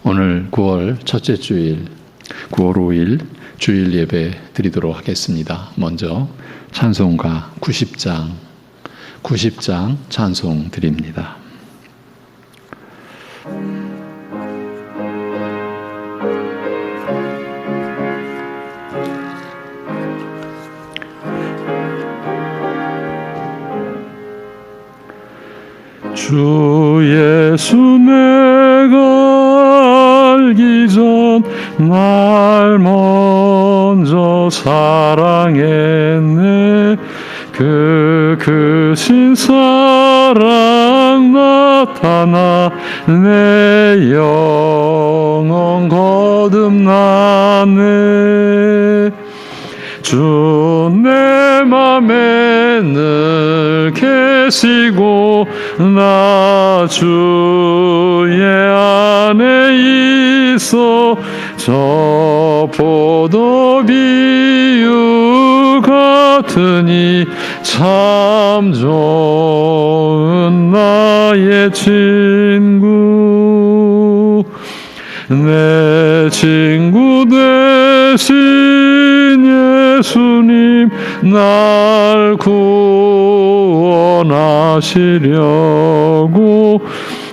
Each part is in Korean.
오늘 9월 첫째 주일, 9월 5일 주일 예배 드리도록 하겠습니다. 먼저 찬송가 90장 찬송 드립니다. 주 예수 내가 알기 전 날 먼저 사랑했네. 그 크신 사랑 나타나 내 영혼 거듭나네. 주 내 맘에 늘 계시고 나 주의 안에 있어. 저 포도 비유 같으니 참 좋은 나의 친구. 내 친구 되신 예수님 날 구원하시려고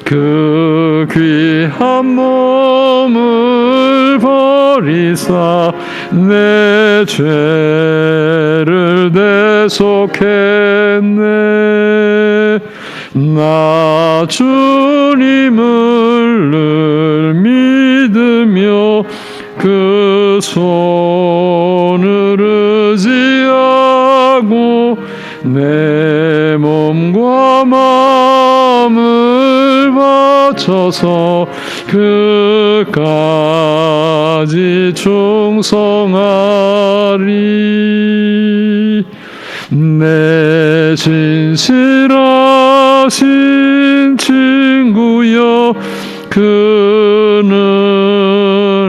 그 귀한 몸을 버리사 내 죄를 대속했네. 나 주님을 늘 믿으며 그 손을 의지하고 내 몸과 마음을 바쳐서 그까지 충성하리. 내 진실하신 친구여 그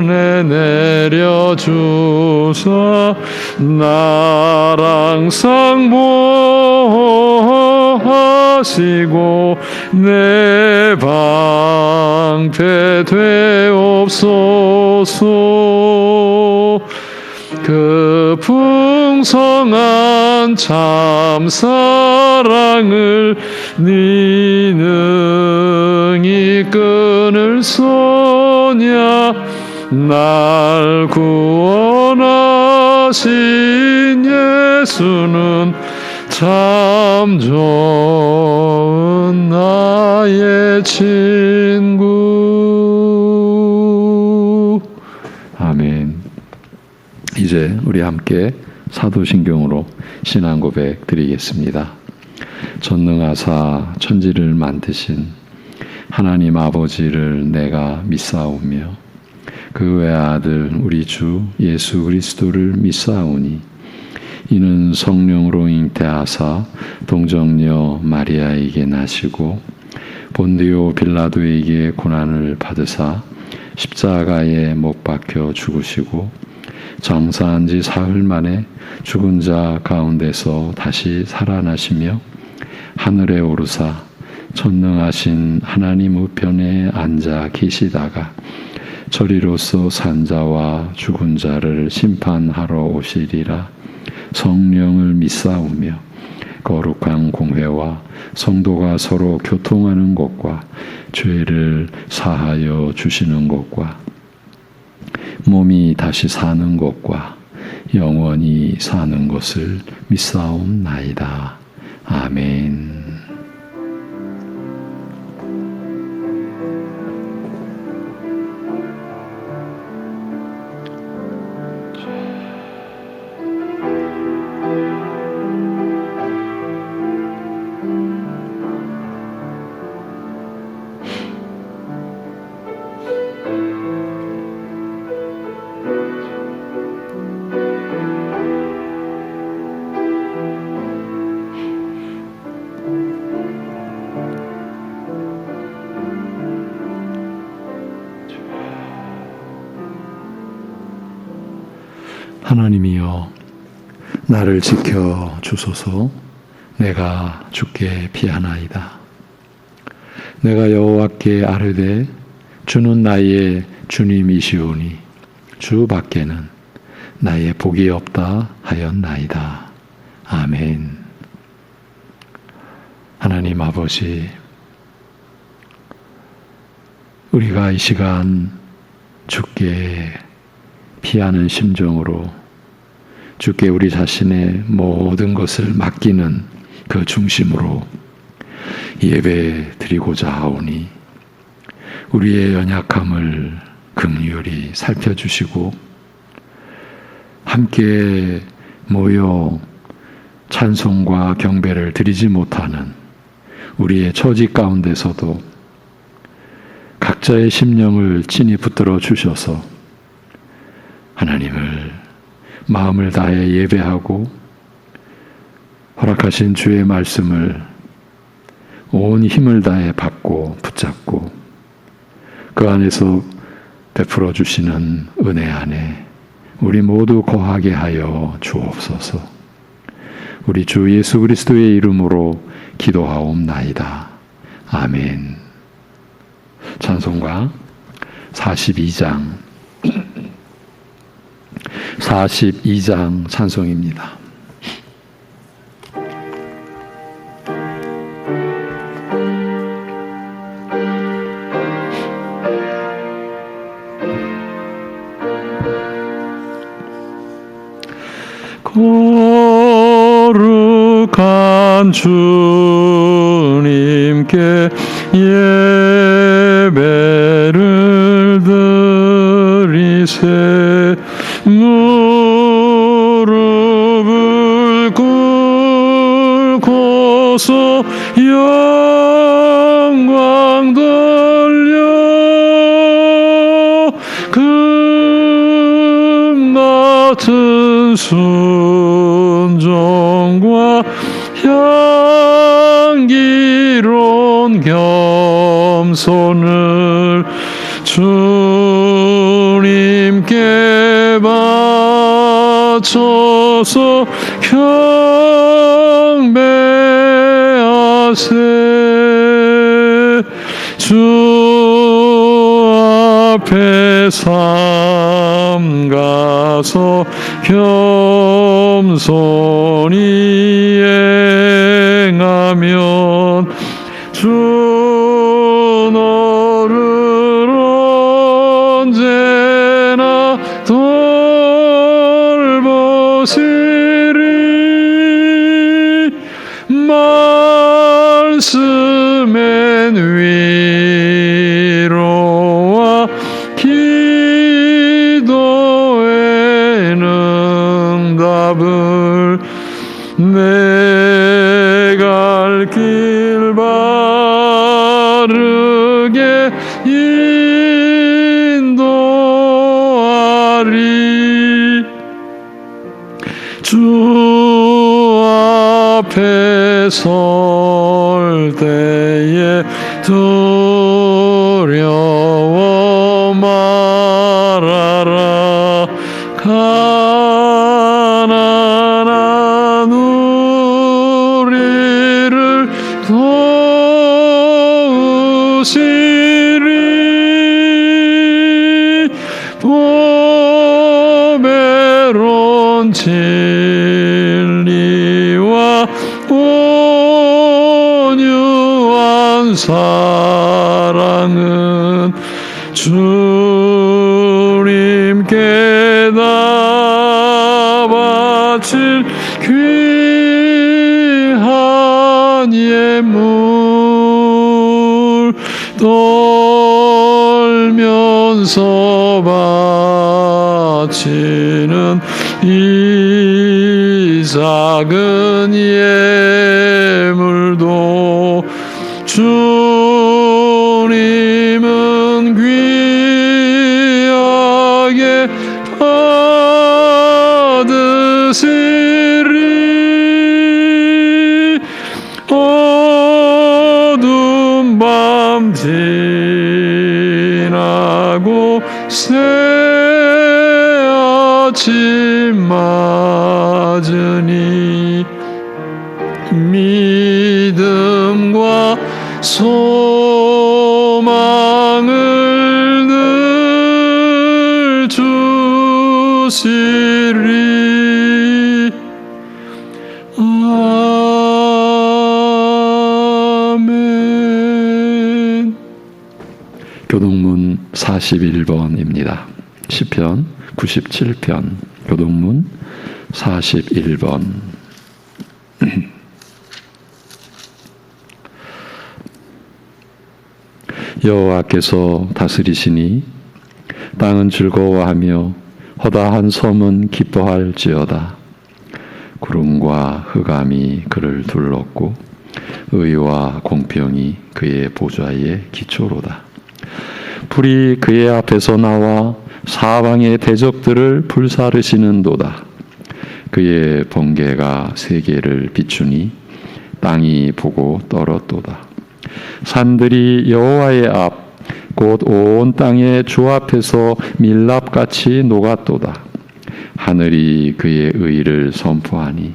은혜 내려주사 날 항상 보호하시고 내 방패 되옵소서. 그 풍성한 참 사랑을 네 능히 끊을 소냐. 날 구원하신 예수는 참 좋은 나의 친구. 아멘. 이제 우리 함께 사도신경으로 신앙 고백 드리겠습니다. 전능하사 천지를 만드신 하나님 아버지를 내가 믿사오며 그 외아들 우리 주 예수 그리스도를 믿사오니 이는 성령으로 잉태하사 동정녀 마리아에게 나시고 본디오 빌라도에게 고난을 받으사 십자가에 못 박혀 죽으시고 장사한 지 사흘 만에 죽은 자 가운데서 다시 살아나시며 하늘에 오르사 전능하신 하나님 우편에 앉아 계시다가 저리로서 산 자와 죽은 자를 심판하러 오시리라. 성령을 믿사오며 거룩한 공회와 성도가 서로 교통하는 것과 죄를 사하여 주시는 것과 몸이 다시 사는 것과 영원히 사는 것을 믿사옵나이다. 아멘. 하나님이여 나를 지켜 주소서. 내가 주께 피하나이다. 내가 여호와께 아뢰되 주는 나의 주님이시오니 주 밖에는 나의 복이 없다 하였나이다. 아멘. 하나님 아버지, 우리가 이 시간 주께 피하는 심정으로 주께 우리 자신의 모든 것을 맡기는 그 중심으로 예배 드리고자 하오니 우리의 연약함을 긍휼히 살펴주시고 함께 모여 찬송과 경배를 드리지 못하는 우리의 처지 가운데서도 각자의 심령을 친히 붙들어 주셔서 하나님을 마음을 다해 예배하고 허락하신 주의 말씀을 온 힘을 다해 받고 붙잡고 그 안에서 베풀어 주시는 은혜 안에 우리 모두 거하게 하여 주옵소서. 우리 주 예수 그리스도의 이름으로 기도하옵나이다. 아멘. 찬송가 42장 42장 찬송입니다. 거룩한 주님께 예배를 드리세 무릎을 꿇고서 영광 돌려 금 같은 순종과 향기로운 겸손을 주님께 바쳐서 경배하세. 주 앞에 삼가서 겸손히 행하면 주 너를 언제나 돌보시리. 말씀엔 위로와 기도에는 응답을 내 갈 길 바르게 인도하리. 주 앞에 설 때에 두려워 말아라. 가난한 우리를 도우시리. 보배로운 진리와 온유한 사랑은 주님께 다 바칠 귀한 예물. 떨면서 바치는 이 작은 예물도 주님은 귀하게 받으시리. 어두운 밤 지나고 새 아침 맞으니 믿음과 소망을 주시리. 아멘. 교동문 41번입니다. 시편 97편 교동문 41번. 여호와께서 다스리시니 땅은 즐거워하며 허다한 섬은 기뻐할지어다. 구름과 흑암이 그를 둘렀고 의와 공평이 그의 보좌의 기초로다. 불이 그의 앞에서 나와 사방의 대적들을 불사르시는도다. 그의 번개가 세계를 비추니 땅이 보고 떨었도다. 산들이 여호와의 앞 곧 온 땅의 주 앞에서 밀랍같이 녹았도다. 하늘이 그의 의를 선포하니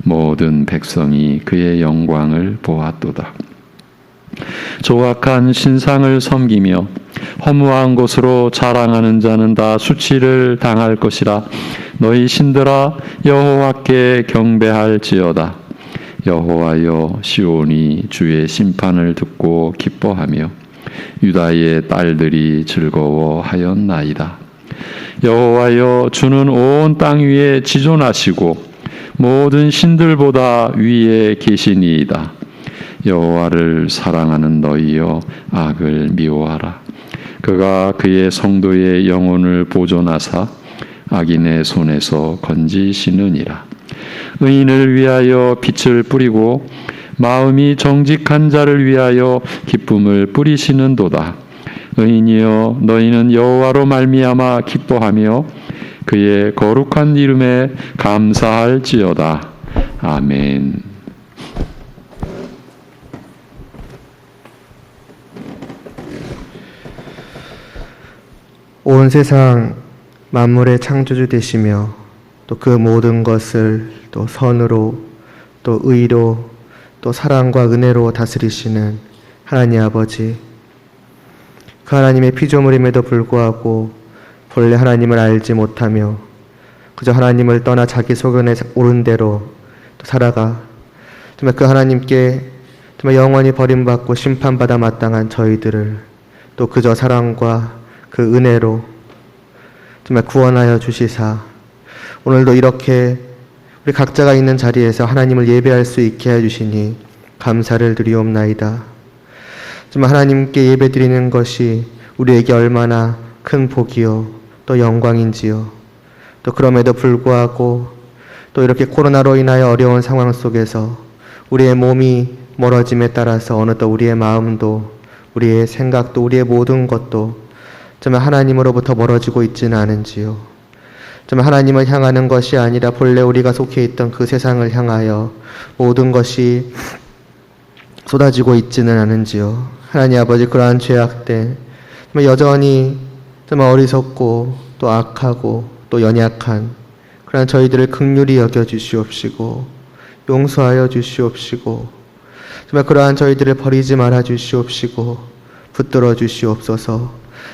모든 백성이 그의 영광을 보았도다. 조악한 신상을 섬기며 허무한 것으로 자랑하는 자는 다 수치를 당할 것이라. 너희 신들아 여호와께 경배할지어다. 여호와여, 시온이 주의 심판을 듣고 기뻐하며 유다의 딸들이 즐거워하였나이다. 여호와여, 주는 온 땅 위에 지존하시고 모든 신들보다 위에 계시니이다. 여호와를 사랑하는 너희여, 악을 미워하라. 그가 그의 성도의 영혼을 보존하사 악인의 손에서 건지시느니라. 의인을 위하여 빛을 뿌리고 마음이 정직한 자를 위하여 기쁨을 뿌리시는도다. 의인이여, 너희는 여호와로 말미암아 기뻐하며 그의 거룩한 이름에 감사할지어다. 아멘. 온 세상 만물의 창조주 되시며 또 그 모든 것을 또 선으로 또 의로 또 사랑과 은혜로 다스리시는 하나님 아버지, 그 하나님의 피조물임에도 불구하고 본래 하나님을 알지 못하며 그저 하나님을 떠나 자기 소견에 옳은 대로 또 살아가 정말 그 하나님께 정말 영원히 버림받고 심판받아 마땅한 저희들을 또 그저 사랑과 그 은혜로 정말 구원하여 주시사 오늘도 이렇게 우리 각자가 있는 자리에서 하나님을 예배할 수 있게 해주시니 감사를 드리옵나이다. 정말 하나님께 예배드리는 것이 우리에게 얼마나 큰 복이요 또 영광인지요. 또 그럼에도 불구하고 또 이렇게 코로나로 인하여 어려운 상황 속에서 우리의 몸이 멀어짐에 따라서 어느덧 우리의 마음도 우리의 생각도 우리의 모든 것도 정말 하나님으로부터 멀어지고 있지는 않은지요. 정말 하나님을 향하는 것이 아니라 본래 우리가 속해 있던 그 세상을 향하여 모든 것이 쏟아지고 있지는 않은지요. 하나님 아버지, 그러한 죄악된 정말 여전히 정말 어리석고 또 악하고 또 연약한 그러한 저희들을 긍휼히 여겨 주시옵시고 용서하여 주시옵시고 정말 그러한 저희들을 버리지 말아 주시옵시고 붙들어 주시옵소서.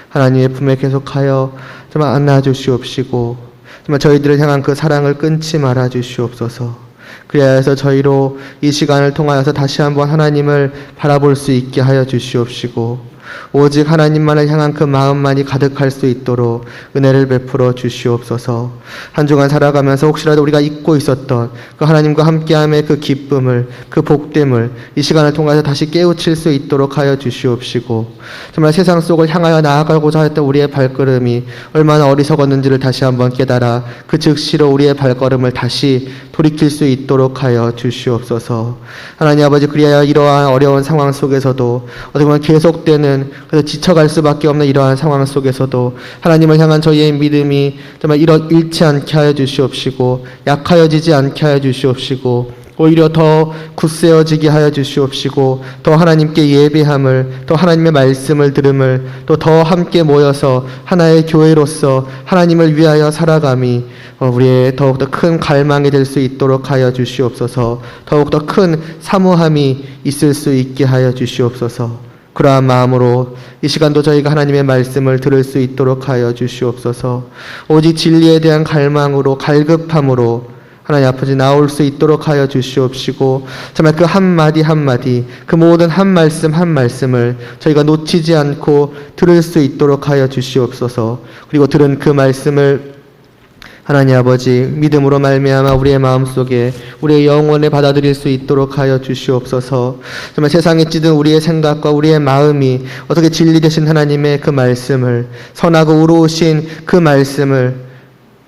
하나님의 품에 계속하여 정말 안아 주시옵시고 정말 저희들을 향한 그 사랑을 끊지 말아 주시옵소서. 그래야 해서 저희로 이 시간을 통하여서 다시 한번 하나님을 바라볼 수 있게 하여 주시옵시고 오직 하나님만을 향한 그 마음만이 가득할 수 있도록 은혜를 베풀어 주시옵소서. 한 주간 살아가면서 혹시라도 우리가 잊고 있었던 그 하나님과 함께함의 그 기쁨을, 그 복됨을 이 시간을 통해서 다시 깨우칠 수 있도록 하여 주시옵시고 정말 세상 속을 향하여 나아가고자 했던 우리의 발걸음이 얼마나 어리석었는지를 다시 한번 깨달아 그 즉시로 우리의 발걸음을 다시 돌이킬 수 있도록 하여 주시옵소서. 하나님 아버지, 그리하여 이러한 어려운 상황 속에서도 어떻게 보면 계속되는 그래서 지쳐갈 수밖에 없는 이러한 상황 속에서도 하나님을 향한 저희의 믿음이 정말 잃지 않게 하여 주시옵시고 약하여지지 않게 하여 주시옵시고 오히려 더 굳세어지게 하여 주시옵시고 더 하나님께 예배함을 또 하나님의 말씀을 들음을 또 더 함께 모여서 하나의 교회로서 하나님을 위하여 살아감이 우리의 더욱더 큰 갈망이 될 수 있도록 하여 주시옵소서. 더욱더 큰 사모함이 있을 수 있게 하여 주시옵소서. 그러한 마음으로 이 시간도 저희가 하나님의 말씀을 들을 수 있도록 하여 주시옵소서. 오직 진리에 대한 갈망으로, 갈급함으로 하나님 아버지 나올 수 있도록 하여 주시옵시고, 정말 그 한마디 한마디, 그 모든 한 말씀을 저희가 놓치지 않고 들을 수 있도록 하여 주시옵소서. 그리고 들은 그 말씀을 하나님 아버지 믿음으로 말미암아 우리의 마음속에, 우리의 영혼에 받아들일 수 있도록 하여 주시옵소서. 정말 세상에 찌든 우리의 생각과 우리의 마음이 어떻게 진리 되신 하나님의 그 말씀을, 선하고 의로우신 그 말씀을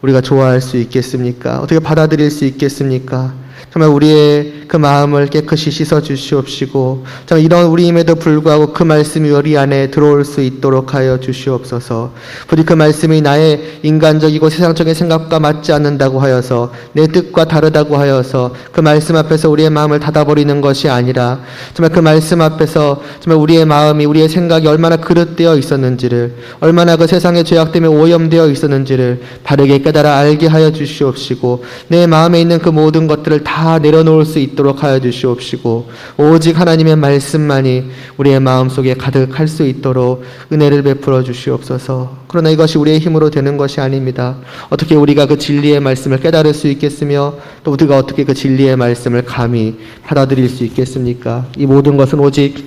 우리가 좋아할 수 있겠습니까? 어떻게 받아들일 수 있겠습니까? 정말 우리의 그 마음을 깨끗이 씻어 주시옵시고, 정말 이런 우리임에도 불구하고 그 말씀이 우리 안에 들어올 수 있도록 하여 주시옵소서. 부디 그 말씀이 나의 인간적이고 세상적인 생각과 맞지 않는다고 하여서, 내 뜻과 다르다고 하여서 그 말씀 앞에서 우리의 마음을 닫아버리는 것이 아니라, 정말 그 말씀 앞에서 정말 우리의 마음이, 우리의 생각이 얼마나 그릇되어 있었는지를, 얼마나 그 세상의 죄악 때문에 오염되어 있었는지를 바르게 깨달아 알게 하여 주시옵시고, 내 마음에 있는 그 모든 것들을 다 내려놓을 수 있도록 하여 주시옵시고, 오직 하나님의 말씀만이 우리의 마음속에 가득할 수 있도록 은혜를 베풀어 주시옵소서. 그러나 이것이 우리의 힘으로 되는 것이 아닙니다. 어떻게 우리가 그 진리의 말씀을 깨달을 수 있겠으며, 또 우리가 어떻게 그 진리의 말씀을 감히 받아들일 수 있겠습니까? 이 모든 것은 오직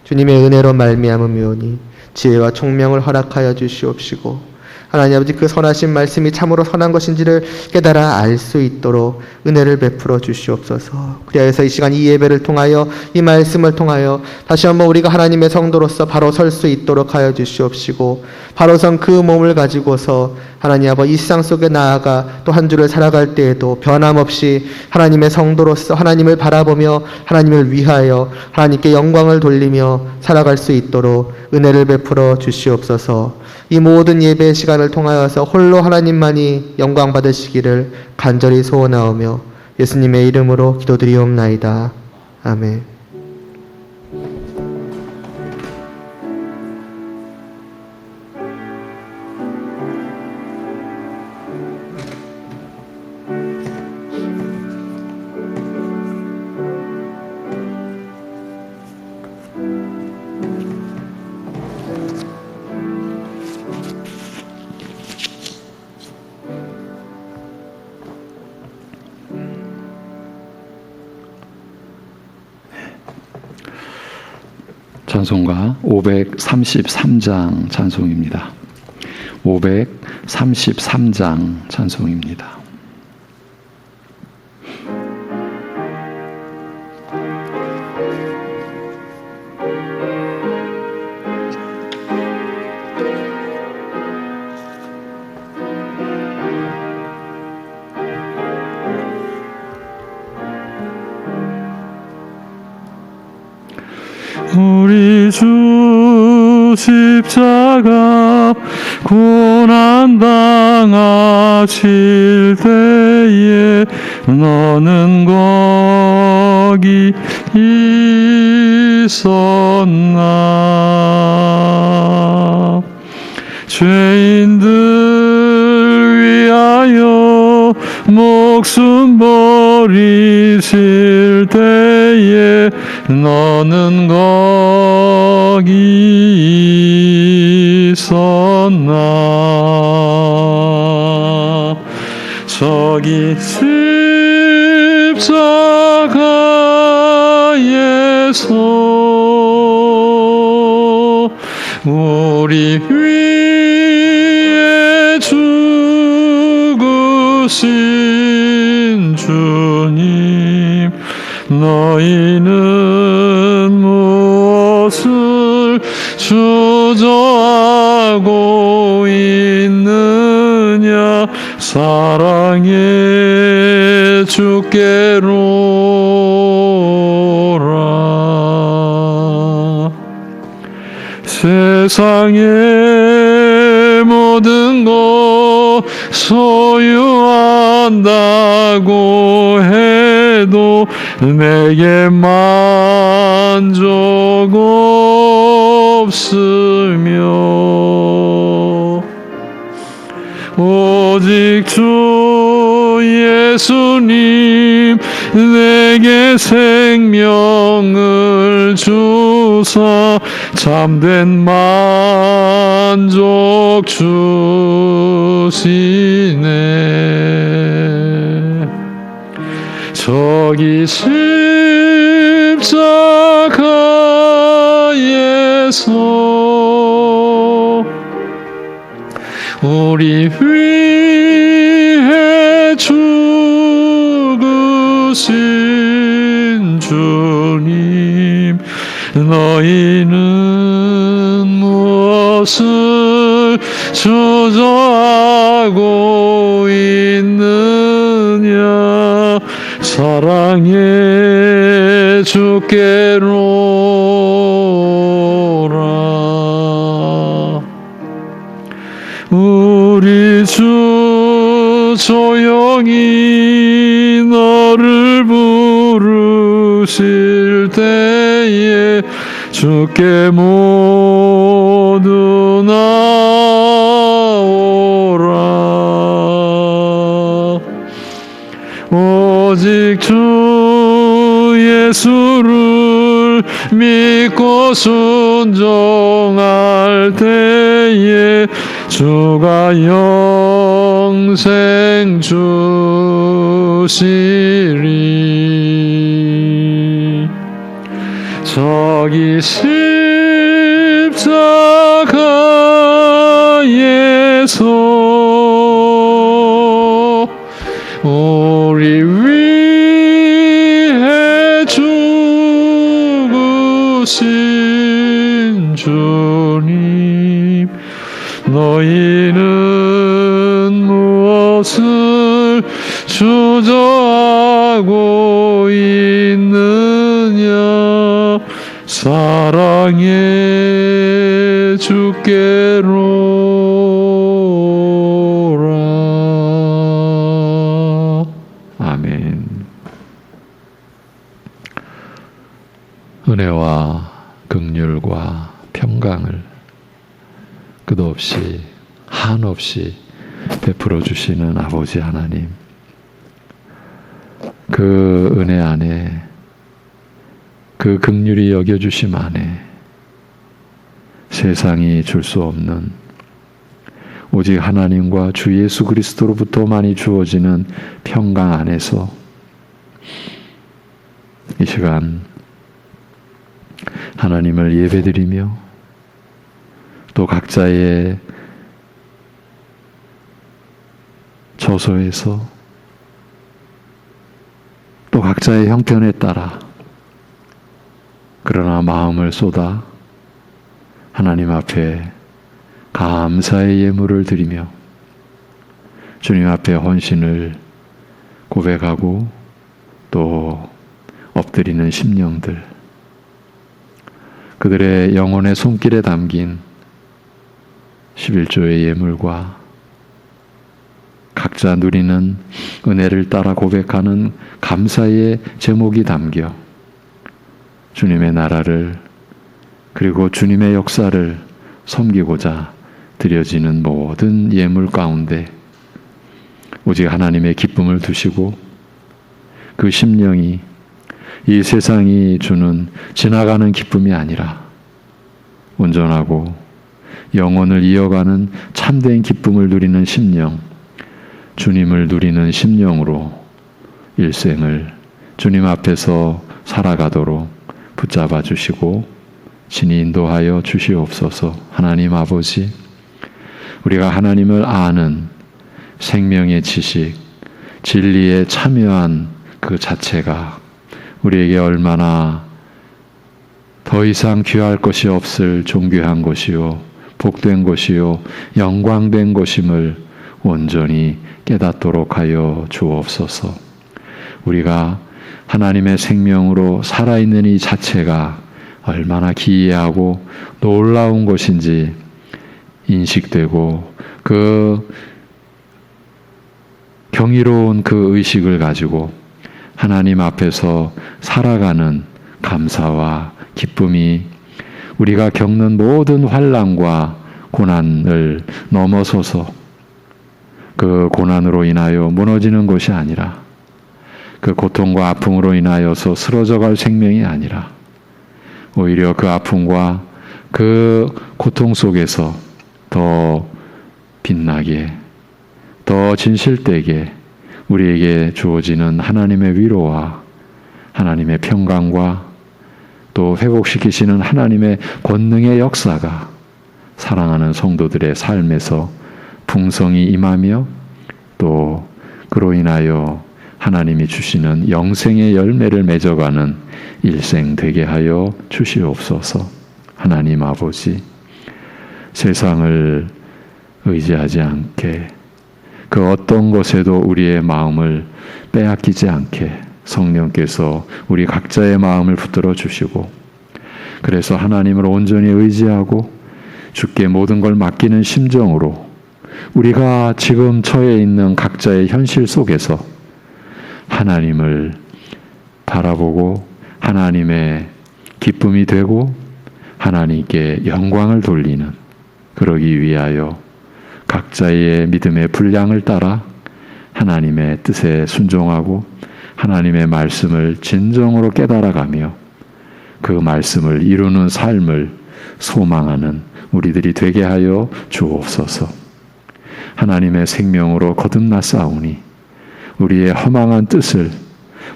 주님의 은혜로 말미암음이오니 지혜와 총명을 허락하여 주시옵시고, 하나님 아버지 그 선하신 말씀이 참으로 선한 것인지를 깨달아 알 수 있도록 은혜를 베풀어 주시옵소서. 그리하여서 이 시간 이 예배를 통하여, 이 말씀을 통하여 다시 한번 우리가 하나님의 성도로서 바로 설 수 있도록 하여 주시옵시고, 바로 선 그 몸을 가지고서 하나님 아버지 이 세상 속에 나아가 또 한 주를 살아갈 때에도 변함없이 하나님의 성도로서 하나님을 바라보며 하나님을 위하여 하나님께 영광을 돌리며 살아갈 수 있도록 은혜를 베풀어 주시옵소서. 이 모든 예배의 시간을 통하여서 홀로 하나님만이 영광 받으시기를 간절히 소원하오며 예수님의 이름으로 기도드리옵나이다. 아멘. 찬송가 533장 찬송입니다. 533장 찬송입니다. 우리 주 십자가 고난 당하실 때에 너는 거기 있었나. 죄인들 위하여 목숨 버리실 때에 너는 거기 있었나. 저기 십자가에서 우리 위에 죽으신 주님, 너희는 무엇을 주저하고 있느냐. 사랑의 주께로라. 세상의 모든 것 소유한다고 해도 내게 만족 없으며 오직 주 예수님 내게 생명을 주사 참된 만족 주시네. 저기 십자가에서 우리 위해 죽으신 주님, 너희는 무엇을 주저하고 있느냐. 사랑해 주께로라. 우리 주 조용히 너를 부르실 때에 주께 모두 나오라. 오직 주 예수를 믿고 순종할 때에 주가 영생 주시리. 저기 십자가에서 우리 위해 죽으신 주님, 너희는 무엇을 주저하고 있느냐. 사랑해 주께로라. 아멘. 은혜와 긍휼과 평강을 끝없이 한없이 베풀어 주시는 아버지 하나님, 그 은혜 안에, 그 긍휼히 여겨주심 안에 세상이 줄 수 없는 오직 하나님과 주 예수 그리스도로부터만이 주어지는 평강 안에서 이 시간 하나님을 예배드리며 또 각자의 저소에서 또 각자의 형편에 따라 그러나 마음을 쏟아 하나님 앞에 감사의 예물을 드리며 주님 앞에 헌신을 고백하고 또 엎드리는 심령들, 그들의 영혼의 손길에 담긴 11조의 예물과 각자 누리는 은혜를 따라 고백하는 감사의 제목이 담겨 주님의 나라를 그리고 주님의 역사를 섬기고자 드려지는 모든 예물 가운데 오직 하나님의 기쁨을 두시고 그 심령이 이 세상이 주는 지나가는 기쁨이 아니라 온전하고 영혼을 이어가는 참된 기쁨을 누리는 심령, 주님을 누리는 심령으로 일생을 주님 앞에서 살아가도록 붙잡아 주시고 친히 인도하여 주시옵소서. 하나님 아버지, 우리가 하나님을 아는 생명의 지식, 진리에 참여한 그 자체가 우리에게 얼마나 더 이상 귀할 것이 없을 존귀한 것이요 복된 것이요 영광된 것임을 온전히 깨닫도록 하여 주옵소서. 우리가 하나님의 생명으로 살아있는 이 자체가 얼마나 기이하고 놀라운 것인지 인식되고 그 경이로운 그 의식을 가지고 하나님 앞에서 살아가는 감사와 기쁨이 우리가 겪는 모든 환난과 고난을 넘어서서 그 고난으로 인하여 무너지는 것이 아니라 그 고통과 아픔으로 인하여서 쓰러져갈 생명이 아니라 오히려 그 아픔과 그 고통 속에서 더 빛나게, 더 진실되게 우리에게 주어지는 하나님의 위로와 하나님의 평강과 또 회복시키시는 하나님의 권능의 역사가 사랑하는 성도들의 삶에서 풍성히 임하며 또 그로 인하여 하나님이 주시는 영생의 열매를 맺어가는 일생 되게 하여 주시옵소서. 하나님 아버지, 세상을 의지하지 않게 그 어떤 것에도 우리의 마음을 빼앗기지 않게 성령께서 우리 각자의 마음을 붙들어 주시고, 그래서 하나님을 온전히 의지하고 주께 모든 걸 맡기는 심정으로 우리가 지금 처해 있는 각자의 현실 속에서 하나님을 바라보고 하나님의 기쁨이 되고 하나님께 영광을 돌리는, 그러기 위하여 각자의 믿음의 분량을 따라 하나님의 뜻에 순종하고 하나님의 말씀을 진정으로 깨달아가며 그 말씀을 이루는 삶을 소망하는 우리들이 되게 하여 주옵소서. 하나님의 생명으로 거듭났사오니 우리의 허망한 뜻을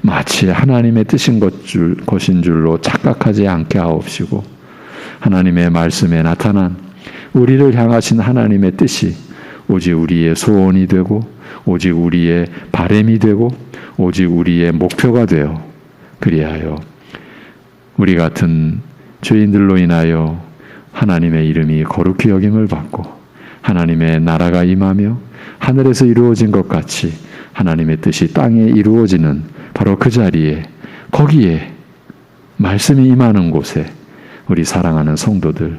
마치 하나님의 뜻인 것인 줄로 착각하지 않게 하옵시고, 하나님의 말씀에 나타난 우리를 향하신 하나님의 뜻이 오직 우리의 소원이 되고 오직 우리의 바람이 되고 오직 우리의 목표가 되어, 그리하여 우리 같은 죄인들로 인하여 하나님의 이름이 거룩히 여김을 받고 하나님의 나라가 임하며 하늘에서 이루어진 것 같이 하나님의 뜻이 땅에 이루어지는 바로 그 자리에, 거기에 말씀이 임하는 곳에 우리 사랑하는 성도들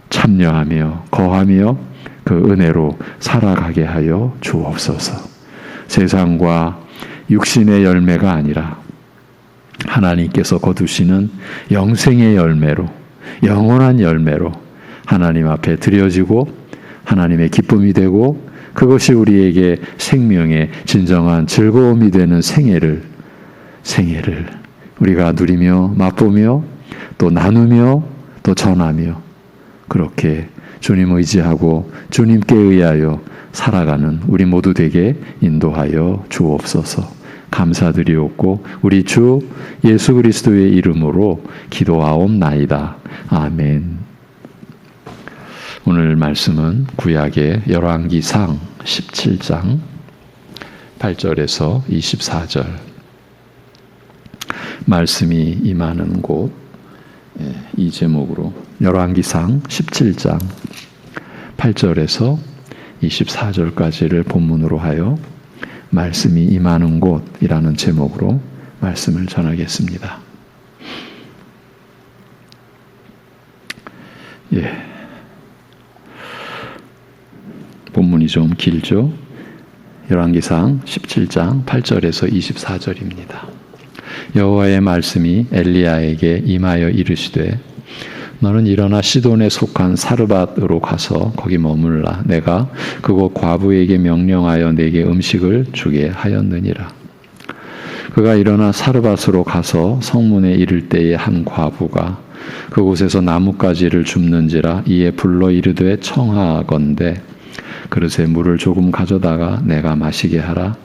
참여하며 거하며 그 은혜로 살아가게 하여 주옵소서. 세상과 육신의 열매가 아니라 하나님께서 거두시는 영생의 열매로, 영원한 열매로 하나님 앞에 드려지고 하나님의 기쁨이 되고 그것이 우리에게 생명의 진정한 즐거움이 되는 생애를 우리가 누리며 맛보며 또 나누며 또 전하며 그렇게 주님 의지하고 주님께 의하여 살아가는 우리 모두 되게 인도하여 주옵소서. 감사드리옵고 우리 주 예수 그리스도의 이름으로 기도하옵나이다. 아멘. 오늘 말씀은 구약의 열왕기상 17장 8절에서 24절, 말씀이 임하는 곳, 이 제목으로 열왕기상 17장 8절에서 24절까지를 본문으로 하여 말씀이 임하는 곳이라는 제목으로 말씀을 전하겠습니다. 본문이 좀 길죠? 열왕기상 17장 8절에서 24절입니다. 여호와의 말씀이 엘리야에게 임하여 이르시되 너는 일어나 시돈에 속한 사르밧으로 가서 거기 머물라. 내가 그곳 과부에게 명령하여 내게 음식을 주게 하였느니라. 그가 일어나 사르밧으로 가서 성문에 이를 때에 한 과부가 그곳에서 나뭇가지를 줍는지라. 이에 불러 이르되 청하건대 그릇에 물을 조금 가져다가 내가 마시게 하라.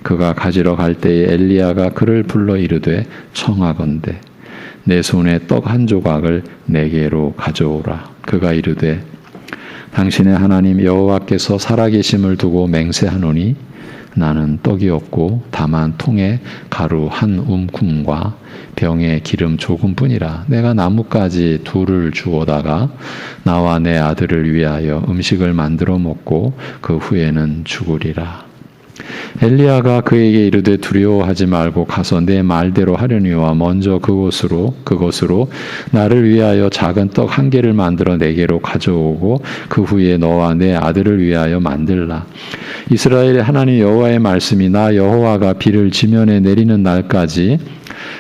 그가 가지러 갈 때에 엘리야가 그를 불러 이르되 청하건대 내 손에 떡 한 조각을 내게로 가져오라. 그가 이르되 당신의 하나님 여호와께서 살아계심을 두고 맹세하노니 나는 떡이 없고 다만 통에 가루 한 움큼과 병에 기름 조금뿐이라. 내가 나뭇가지 둘을 주워다가 나와 내 아들을 위하여 음식을 만들어 먹고 그 후에는 죽으리라. 엘리야가 그에게 이르되 두려워하지 말고 가서 내 말대로 하려니와 먼저 그것으로 나를 위하여 작은 떡 한 개를 만들어 내게로 가져오고 그 후에 너와 내 아들을 위하여 만들라. 이스라엘의 하나님 여호와의 말씀이 나 여호와가 비를 지면에 내리는 날까지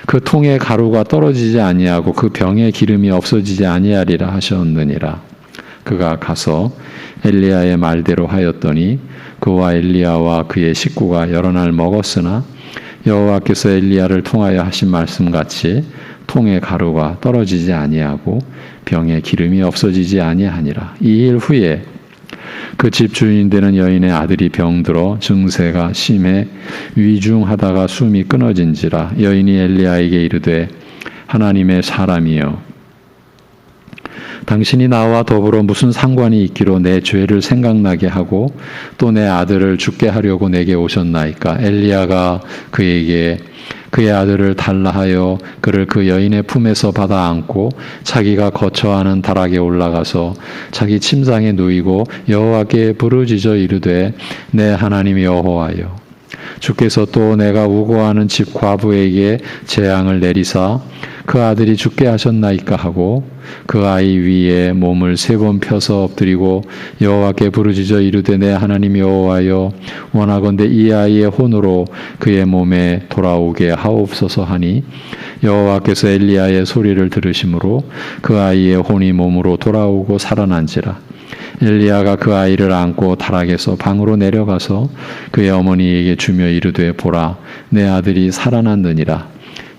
그 통에 가루가 떨어지지 아니하고 그 병에 기름이 없어지지 아니하리라 하셨느니라. 그가 가서 엘리야의 말대로 하였더니 그와 엘리야와 그의 식구가 여러 날 먹었으나 여호와께서 엘리야를 통하여 하신 말씀같이 통의 가루가 떨어지지 아니하고 병에 기름이 없어지지 아니하니라. 2일 후에 그 집 주인 되는 여인의 아들이 병들어 증세가 심해 위중하다가 숨이 끊어진지라. 여인이 엘리야에게 이르되 하나님의 사람이여 당신이 나와 더불어 무슨 상관이 있기로 내 죄를 생각나게 하고 또 내 아들을 죽게 하려고 내게 오셨나이까. 엘리야가 그에게 그의 아들을 달라 하여 그를 그 여인의 품에서 받아 안고 자기가 거처하는 다락에 올라가서 자기 침상에 누이고 여호와께 부르짖어 이르되 내 하나님 여호와여 주께서 또 내가 우고하는 집 과부에게 재앙을 내리사 그 아들이 죽게 하셨나이까 하고 그 아이 위에 몸을 3번 펴서 엎드리고 여호와께 부르짖어 이르되 내 하나님 여호와여 원하건대 이 아이의 혼으로 그의 몸에 돌아오게 하옵소서 하니 여호와께서 엘리야의 소리를 들으심으로 그 아이의 혼이 몸으로 돌아오고 살아난지라. 엘리야가 그 아이를 안고 다락에서 방으로 내려가서 그의 어머니에게 주며 이르되 보라 내 아들이 살아났느니라.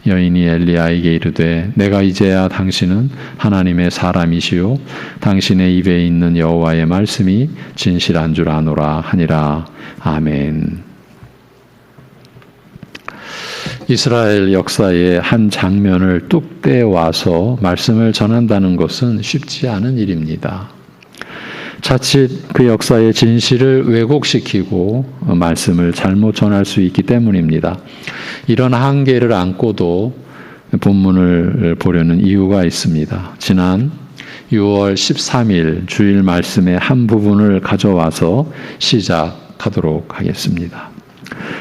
여인이 엘리야에게 이르되 내가 이제야 당신은 하나님의 사람이시요 당신의 입에 있는 여호와의 말씀이 진실한 줄 아노라 하니라. 아멘. 이스라엘 역사의 한 장면을 뚝 떼와서 말씀을 전한다는 것은 쉽지 않은 일입니다. 자칫 그 역사의 진실을 왜곡시키고 말씀을 잘못 전할 수 있기 때문입니다. 이런 한계를 안고도 본문을 보려는 이유가 있습니다. 지난 6월 13일 주일 말씀의 한 부분을 가져와서 시작하도록 하겠습니다.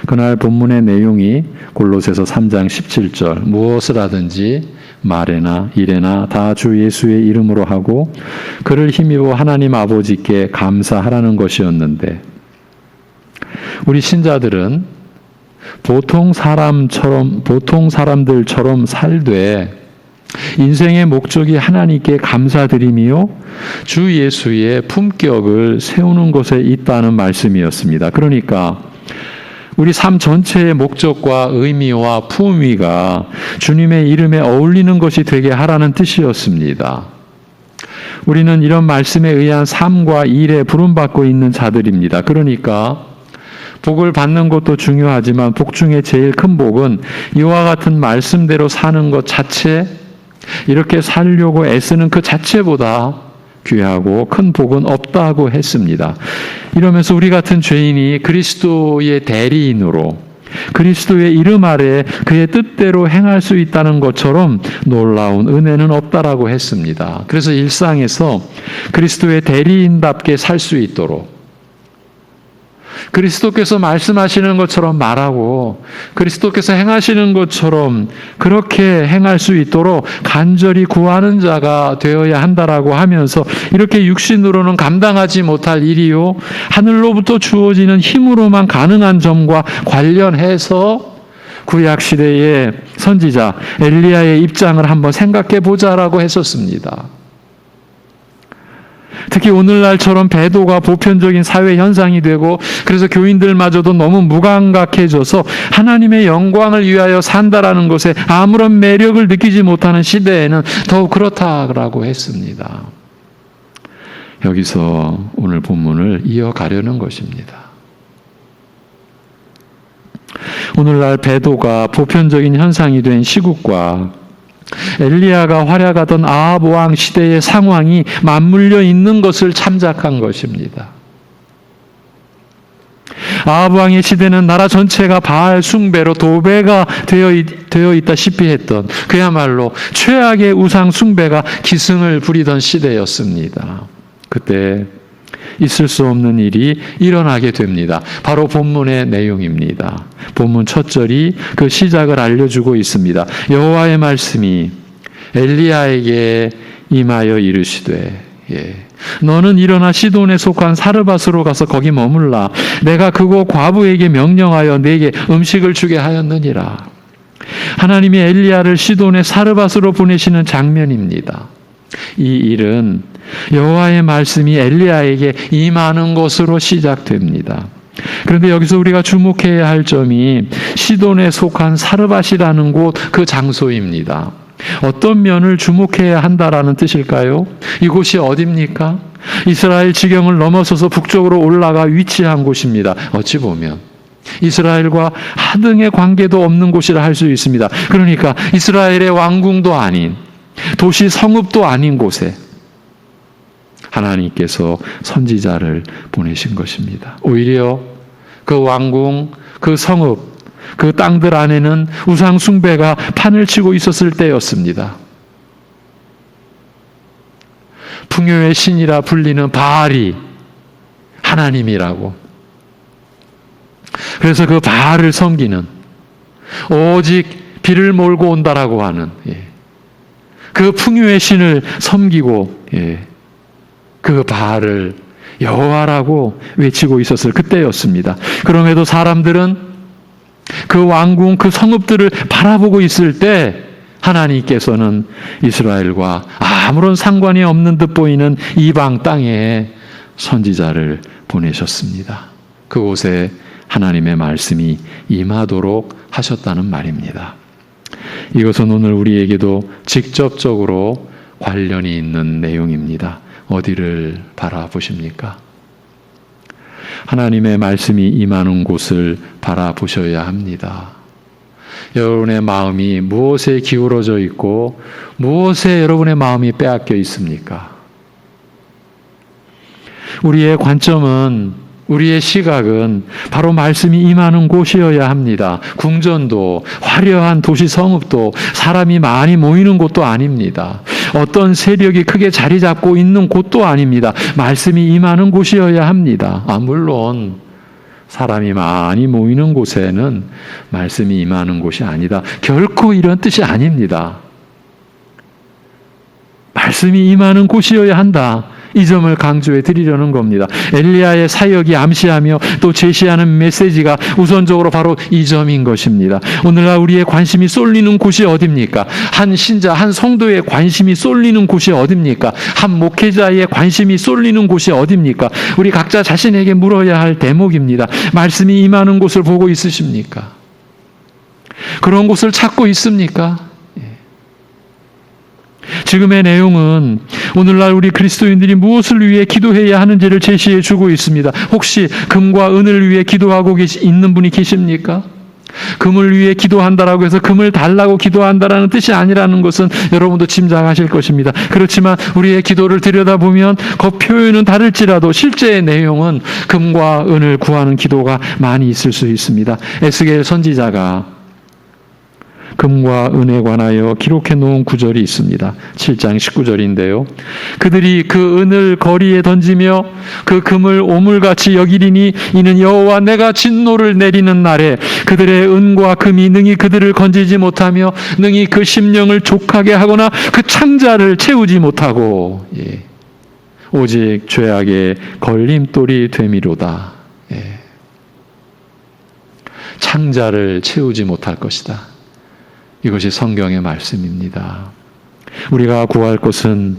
그날 본문의 내용이 골로새서 3장 17절 무엇을 하든지 말에나 일에나 다 주 예수의 이름으로 하고 그를 힘입어 하나님 아버지께 감사하라는 것이었는데 우리 신자들은 보통 사람들처럼 살되 인생의 목적이 하나님께 감사드림이요 주 예수의 품격을 세우는 것에 있다는 말씀이었습니다. 그러니까 우리 삶 전체의 목적과 의미와 품위가 주님의 이름에 어울리는 것이 되게 하라는 뜻이었습니다. 우리는 이런 말씀에 의한 삶과 일에 부름받고 있는 자들입니다. 그러니까 복을 받는 것도 중요하지만 복 중에 제일 큰 복은 이와 같은 말씀대로 사는 것 자체, 이렇게 살려고 애쓰는 그 자체보다 귀하고 큰 복은 없다고 했습니다. 이러면서 우리 같은 죄인이 그리스도의 대리인으로 그리스도의 이름 아래 그의 뜻대로 행할 수 있다는 것처럼 놀라운 은혜는 없다라고 했습니다. 그래서 일상에서 그리스도의 대리인답게 살 수 있도록 그리스도께서 말씀하시는 것처럼 말하고 그리스도께서 행하시는 것처럼 그렇게 행할 수 있도록 간절히 구하는 자가 되어야 한다라고 하면서 이렇게 육신으로는 감당하지 못할 일이요 하늘로부터 주어지는 힘으로만 가능한 점과 관련해서 구약 시대의 선지자 엘리야의 입장을 한번 생각해 보자라고 했었습니다. 특히 오늘날처럼 배도가 보편적인 사회 현상이 되고 그래서 교인들마저도 너무 무감각해져서 하나님의 영광을 위하여 산다라는 것에 아무런 매력을 느끼지 못하는 시대에는 더욱 그렇다라고 했습니다. 여기서 오늘 본문을 이어가려는 것입니다. 오늘날 배도가 보편적인 현상이 된 시국과 엘리야가 활약하던 아합 왕 시대의 상황이 맞물려 있는 것을 참작한 것입니다. 아합 왕의 시대는 나라 전체가 바알 숭배로 도배가 되어 있다시피 했던 그야말로 최악의 우상 숭배가 기승을 부리던 시대였습니다. 그때 있을 수 없는 일이 일어나게 됩니다. 바로 본문의 내용입니다. 본문 첫 절이 그 시작을 알려주고 있습니다. 여호와의 말씀이 엘리야에게 임하여 이르시되 너는 일어나 시돈에 속한 사르밧으로 가서 거기 머물라. 내가 그곳 과부에게 명령하여 내게 음식을 주게 하였느니라. 하나님이 엘리야를 시돈의 사르밧으로 보내시는 장면입니다. 이 일은 여호와의 말씀이 엘리야에게 임하는 것으로 시작됩니다. 그런데 여기서 우리가 주목해야 할 점이 시돈에 속한 사르밧이라는 곳 그 장소입니다. 어떤 면을 주목해야 한다라는 뜻일까요? 이곳이 어디입니까? 이스라엘 지경을 넘어서서 북쪽으로 올라가 위치한 곳입니다. 어찌 보면 이스라엘과 하등의 관계도 없는 곳이라 할 수 있습니다. 그러니까 이스라엘의 왕궁도 아닌, 도시 성읍도 아닌 곳에 하나님께서 선지자를 보내신 것입니다. 오히려 그 왕궁, 그 성읍, 그 땅들 안에는 우상 숭배가 판을 치고 있었을 때였습니다. 풍요의 신이라 불리는 바알이 하나님이라고. 그래서 그 바알을 섬기는, 오직 비를 몰고 온다라고 하는 그 풍요의 신을 섬기고 그 바알을 여호와라고 외치고 있었을 그때였습니다. 그럼에도 사람들은 그 왕궁, 그 성읍들을 바라보고 있을 때 하나님께서는 이스라엘과 아무런 상관이 없는 듯 보이는 이방 땅에 선지자를 보내셨습니다. 그곳에 하나님의 말씀이 임하도록 하셨다는 말입니다. 이것은 오늘 우리에게도 직접적으로 관련이 있는 내용입니다. 어디를 바라보십니까? 하나님의 말씀이 임하는 곳을 바라보셔야 합니다. 여러분의 마음이 무엇에 기울어져 있고 무엇에 여러분의 마음이 빼앗겨 있습니까? 우리의 관점은, 우리의 시각은 바로 말씀이 임하는 곳이어야 합니다. 궁전도, 화려한 도시 성읍도, 사람이 많이 모이는 곳도 아닙니다. 어떤 세력이 크게 자리 잡고 있는 곳도 아닙니다. 말씀이 임하는 곳이어야 합니다. 물론 사람이 많이 모이는 곳에는 말씀이 임하는 곳이 아니다, 결코 이런 뜻이 아닙니다. 말씀이 임하는 곳이어야 한다, 이 점을 강조해 드리려는 겁니다. 엘리야의 사역이 암시하며 또 제시하는 메시지가 우선적으로 바로 이 점인 것입니다. 오늘날 우리의 관심이 쏠리는 곳이 어디입니까? 한 신자, 한 성도의 관심이 쏠리는 곳이 어디입니까? 한 목회자의 관심이 쏠리는 곳이 어디입니까? 우리 각자 자신에게 물어야 할 대목입니다. 말씀이 임하는 곳을 보고 있으십니까? 그런 곳을 찾고 있습니까? 지금의 내용은 오늘날 우리 그리스도인들이 무엇을 위해 기도해야 하는지를 제시해 주고 있습니다. 혹시 금과 은을 위해 기도하고 있는 분이 계십니까? 금을 위해 기도한다라고 해서 금을 달라고 기도한다라는 뜻이 아니라는 것은 여러분도 짐작하실 것입니다. 그렇지만 우리의 기도를 들여다보면 그 표현은 다를지라도 실제의 내용은 금과 은을 구하는 기도가 많이 있을 수 있습니다. 에스겔 선지자가 금과 은에 관하여 기록해 놓은 구절이 있습니다. 7장 19절인데요. 그들이 그 은을 거리에 던지며 그 금을 오물같이 여기리니 이는 여호와 내가 진노를 내리는 날에 그들의 은과 금이 능히 그들을 건지지 못하며 능히 그 심령을 족하게 하거나 그 창자를 채우지 못하고 오직 죄악의 걸림돌이 되미로다. 창자를 채우지 못할 것이다. 이것이 성경의 말씀입니다. 우리가 구할 것은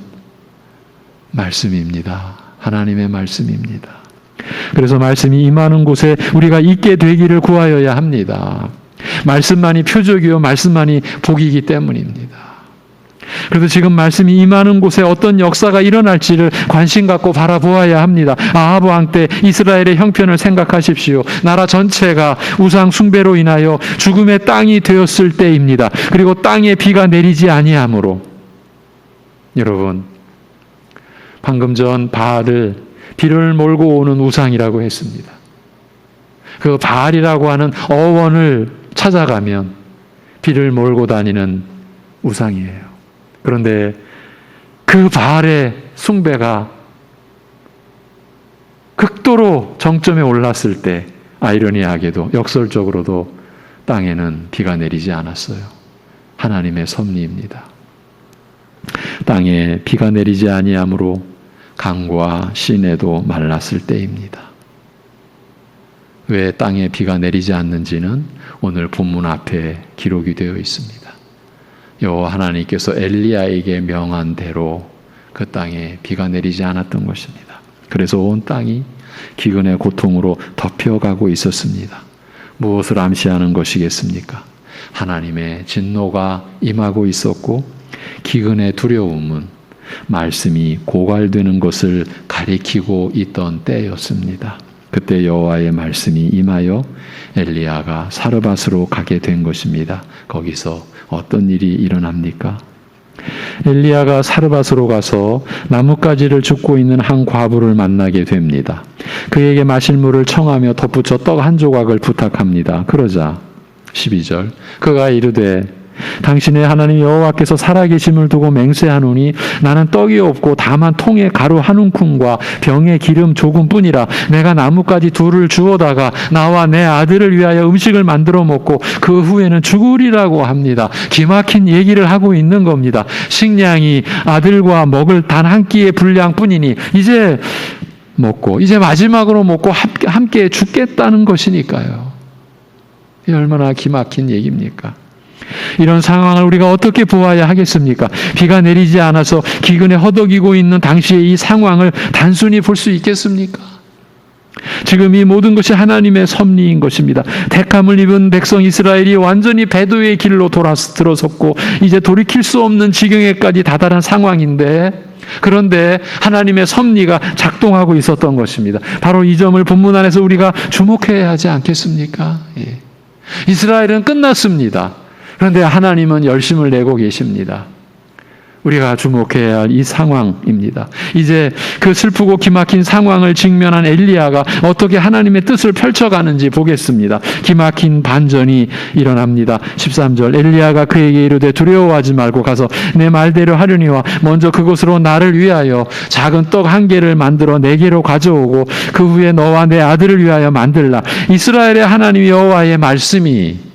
말씀입니다. 하나님의 말씀입니다. 그래서 말씀이 임하는 곳에 우리가 있게 되기를 구하여야 합니다. 말씀만이 표적이요 말씀만이 복이기 때문입니다. 그래서 지금 말씀이 임하는 곳에 어떤 역사가 일어날지를 관심 갖고 바라보아야 합니다. 아합 왕 때 이스라엘의 형편을 생각하십시오. 나라 전체가 우상 숭배로 인하여 죽음의 땅이 되었을 때입니다. 그리고 땅에 비가 내리지 아니하므로, 여러분, 방금 전 바알을 비를 몰고 오는 우상이라고 했습니다. 그 바알이라고 하는 어원을 찾아가면 비를 몰고 다니는 우상이에요. 그런데 그 바알의 숭배가 극도로 정점에 올랐을 때 아이러니하게도 역설적으로도 땅에는 비가 내리지 않았어요. 하나님의 섭리입니다. 땅에 비가 내리지 아니하므로 강과 시내도 말랐을 때입니다. 왜 땅에 비가 내리지 않는지는 오늘 본문 앞에 기록이 되어 있습니다. 여호와 하나님께서 엘리야에게 명한 대로 그 땅에 비가 내리지 않았던 것입니다. 그래서 온 땅이 기근의 고통으로 덮여가고 있었습니다. 무엇을 암시하는 것이겠습니까? 하나님의 진노가 임하고 있었고 기근의 두려움은 말씀이 고갈되는 것을 가리키고 있던 때였습니다. 그때 여호와의 말씀이 임하여 엘리야가 사르밧으로 가게 된 것입니다. 거기서 어떤 일이 일어납니까? 엘리야가 사르밧으로 가서 나뭇가지를 줍고 있는 한 과부를 만나게 됩니다. 그에게 마실 물을 청하며 덧붙여 떡 한 조각을 부탁합니다. 그러자 12절 그가 이르되 당신의 하나님 여호와께서 살아계심을 두고 맹세하노니 나는 떡이 없고 다만 통에 가루 한 움큼과 병에 기름 조금뿐이라. 내가 나뭇가지 둘을 주워다가 나와 내 아들을 위하여 음식을 만들어 먹고 그 후에는 죽으리라고 합니다. 기막힌 얘기를 하고 있는 겁니다. 식량이 아들과 먹을 단 한 끼의 분량뿐이니 이제 먹고 이제 마지막으로 먹고 함께 죽겠다는 것이니까요. 이 얼마나 기막힌 얘기입니까? 이런 상황을 우리가 어떻게 보아야 하겠습니까? 비가 내리지 않아서 기근에 허덕이고 있는 당시의 이 상황을 단순히 볼 수 있겠습니까? 지금 이 모든 것이 하나님의 섭리인 것입니다. 택함을 입은 백성 이스라엘이 완전히 배도의 길로 들어섰고 이제 돌이킬 수 없는 지경에까지 다다른 상황인데 그런데 하나님의 섭리가 작동하고 있었던 것입니다. 바로 이 점을 본문 안에서 우리가 주목해야 하지 않겠습니까? 예. 이스라엘은 끝났습니다. 그런데 하나님은 열심을 내고 계십니다. 우리가 주목해야 할 이 상황입니다. 이제 그 슬프고 기막힌 상황을 직면한 엘리야가 어떻게 하나님의 뜻을 펼쳐가는지 보겠습니다. 기막힌 반전이 일어납니다. 13절 엘리야가 그에게 이르되 두려워하지 말고 가서 내 말대로 하려니와 먼저 그곳으로 나를 위하여 작은 떡 한 개를 만들어 내게로 가져오고 그 후에 너와 내 아들을 위하여 만들라. 이스라엘의 하나님 여호와의 말씀이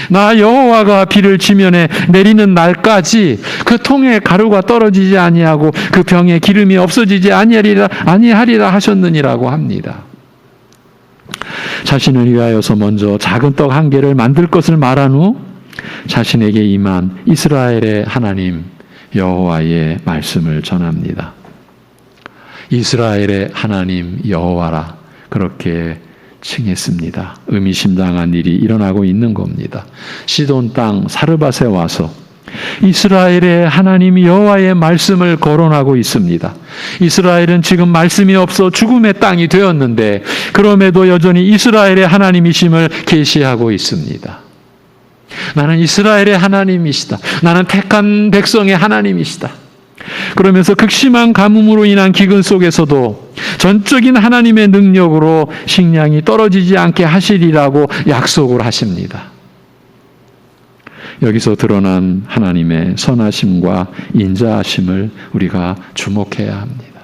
나 여호와가 비를 지면에 내리는 날까지 그 통에 가루가 떨어지지 아니하고 그 병에 기름이 없어지지 아니하리라 하셨느니라고 합니다. 자신을 위하여서 먼저 작은 떡 한 개를 만들 것을 말한 후 자신에게 임한 이스라엘의 하나님 여호와의 말씀을 전합니다. 이스라엘의 하나님 여호와라 그렇게 칭했습니다. 의미심장한 일이 일어나고 있는 겁니다. 시돈 땅 사르밧에 와서 이스라엘의 하나님 여호와의 말씀을 거론하고 있습니다. 이스라엘은 지금 말씀이 없어 죽음의 땅이 되었는데 그럼에도 여전히 이스라엘의 하나님이심을 계시하고 있습니다. 나는 이스라엘의 하나님이시다. 나는 택한 백성의 하나님이시다. 그러면서 극심한 가뭄으로 인한 기근 속에서도 전적인 하나님의 능력으로 식량이 떨어지지 않게 하시리라고 약속을 하십니다. 여기서 드러난 하나님의 선하심과 인자하심을 우리가 주목해야 합니다.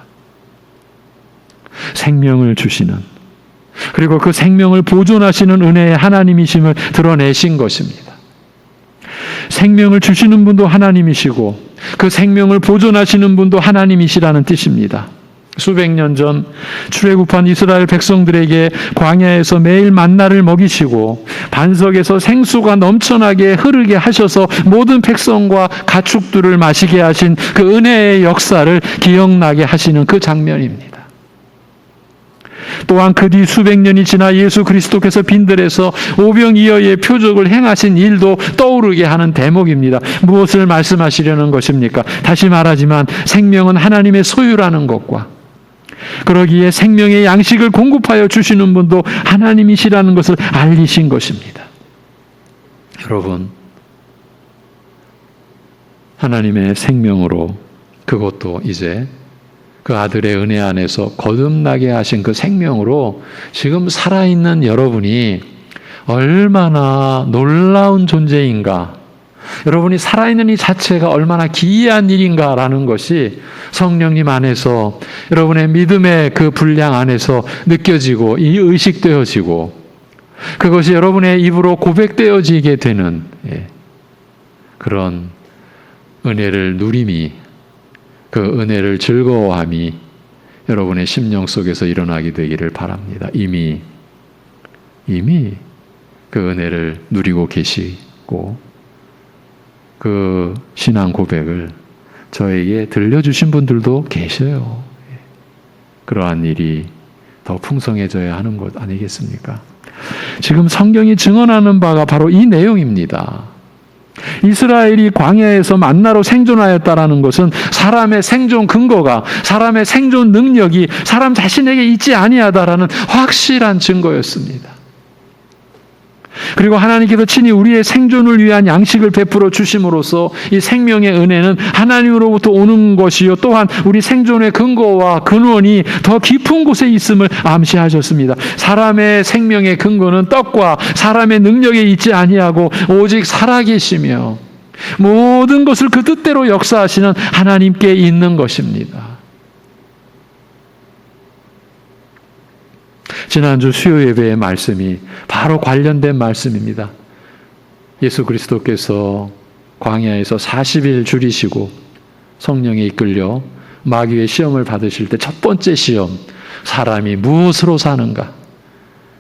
생명을 주시는 그리고 그 생명을 보존하시는 은혜의 하나님이심을 드러내신 것입니다. 생명을 주시는 분도 하나님이시고 그 생명을 보존하시는 분도 하나님이시라는 뜻입니다. 수백 년 전 출애굽한 이스라엘 백성들에게 광야에서 매일 만나를 먹이시고 반석에서 생수가 넘쳐나게 흐르게 하셔서 모든 백성과 가축들을 마시게 하신 그 은혜의 역사를 기억나게 하시는 그 장면입니다. 또한 그 뒤 수백 년이 지나 예수 그리스도께서 빈들에서 오병이어의 표적을 행하신 일도 떠오르게 하는 대목입니다. 무엇을 말씀하시려는 것입니까? 다시 말하지만 생명은 하나님의 소유라는 것과 그러기에 생명의 양식을 공급하여 주시는 분도 하나님이시라는 것을 알리신 것입니다. 여러분, 하나님의 생명으로 그것도 이제 그 아들의 은혜 안에서 거듭나게 하신 그 생명으로 지금 살아있는 여러분이 얼마나 놀라운 존재인가, 여러분이 살아있는 이 자체가 얼마나 기이한 일인가라는 것이 성령님 안에서 여러분의 믿음의 그 분량 안에서 느껴지고 이 의식되어지고 그것이 여러분의 입으로 고백되어지게 되는 그런 은혜를 누림이, 그 은혜를 즐거워함이 여러분의 심령 속에서 일어나게 되기를 바랍니다. 이미 그 은혜를 누리고 계시고 그 신앙 고백을 저에게 들려주신 분들도 계셔요. 그러한 일이 더 더 풍성해져야 하는 것 아니겠습니까? 지금 성경이 증언하는 바가 바로 이 내용입니다. 이스라엘이 광야에서 만나로 생존하였다라는 것은 사람의 생존 근거가, 사람의 생존 능력이 사람 자신에게 있지 아니하다라는 확실한 증거였습니다. 그리고 하나님께서 친히 우리의 생존을 위한 양식을 베풀어 주심으로써 이 생명의 은혜는 하나님으로부터 오는 것이요 또한 우리 생존의 근거와 근원이 더 깊은 곳에 있음을 암시하셨습니다. 사람의 생명의 근거는 떡과 사람의 능력에 있지 아니하고 오직 살아계시며 모든 것을 그 뜻대로 역사하시는 하나님께 있는 것입니다. 지난주 수요 예배의 말씀이 바로 관련된 말씀입니다. 예수 그리스도께서 광야에서 40일 줄이시고 성령에 이끌려 마귀의 시험을 받으실 때 첫 번째 시험, 사람이 무엇으로 사는가?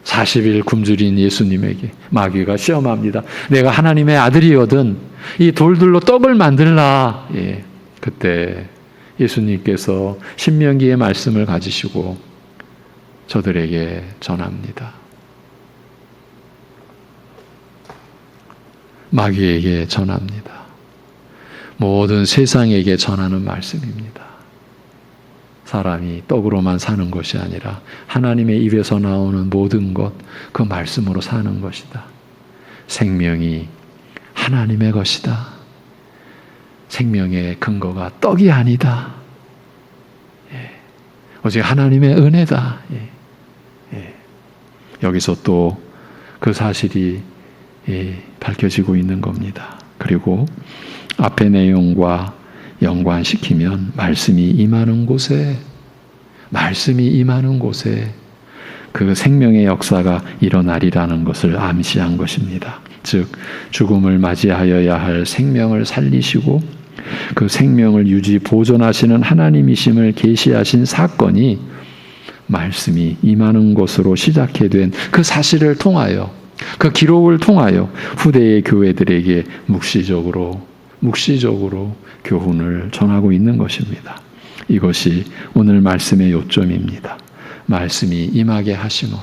40일 굶주린 예수님에게 마귀가 시험합니다. 내가 하나님의 아들이거든 이 돌들로 떡을 만들라. 그때 예수님께서 신명기의 말씀을 가지시고 저들에게 전합니다. 마귀에게 전합니다. 모든 세상에게 전하는 말씀입니다. 사람이 떡으로만 사는 것이 아니라 하나님의 입에서 나오는 모든 것, 그 말씀으로 사는 것이다. 생명이 하나님의 것이다. 생명의 근거가 떡이 아니다. 오직 하나님의 은혜다. 여기서 또 그 사실이 밝혀지고 있는 겁니다. 그리고 앞의 내용과 연관시키면 말씀이 임하는 곳에 그 생명의 역사가 일어나리라는 것을 암시한 것입니다. 즉 죽음을 맞이하여야 할 생명을 살리시고 그 생명을 유지 보존하시는 하나님이심을 계시하신 사건이 말씀이 임하는 것으로 시작해 된 그 사실을 통하여, 그 기록을 통하여 후대의 교회들에게 묵시적으로 교훈을 전하고 있는 것입니다. 이것이 오늘 말씀의 요점입니다. 말씀이 임하게 하심으로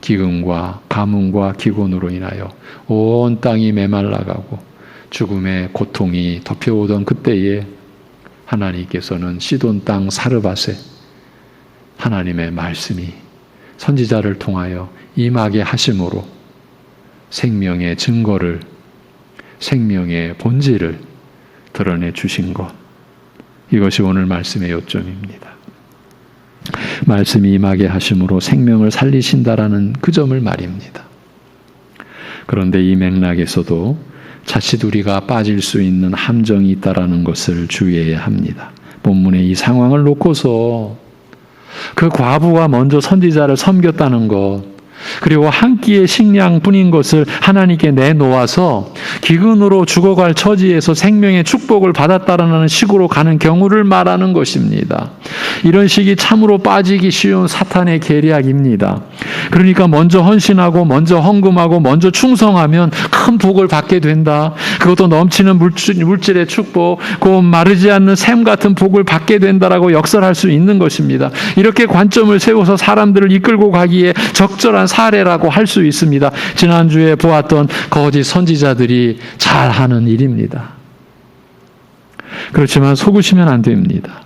기근과 가뭄과 기곤으로 인하여 온 땅이 메말라가고 죽음의 고통이 덮여오던 그때에 하나님께서는 시돈 땅 사르밧에 하나님의 말씀이 선지자를 통하여 임하게 하심으로 생명의 증거를, 생명의 본질을 드러내 주신 것, 이것이 오늘 말씀의 요점입니다. 말씀이 임하게 하심으로 생명을 살리신다라는 그 점을 말입니다. 그런데 이 맥락에서도 자칫 우리가 빠질 수 있는 함정이 있다라는 것을 주의해야 합니다. 본문의 이 상황을 놓고서 그 과부가 먼저 선지자를 섬겼다는 것, 그리고 한 끼의 식량뿐인 것을 하나님께 내놓아서 기근으로 죽어갈 처지에서 생명의 축복을 받았다라는 식으로 가는 경우를 말하는 것입니다. 이런 식이 참으로 빠지기 쉬운 사탄의 계략입니다. 그러니까 먼저 헌신하고 먼저 헌금하고 먼저 충성하면 큰 복을 받게 된다. 그것도 넘치는 물질의 축복, 곧 마르지 않는 샘 같은 복을 받게 된다라고 역설할 수 있는 것입니다. 이렇게 관점을 세워서 사람들을 이끌고 가기에 적절한 사례라고 할 수 있습니다. 지난주에 보았던 거짓 선지자들이 잘하는 일입니다. 그렇지만 속으시면 안 됩니다.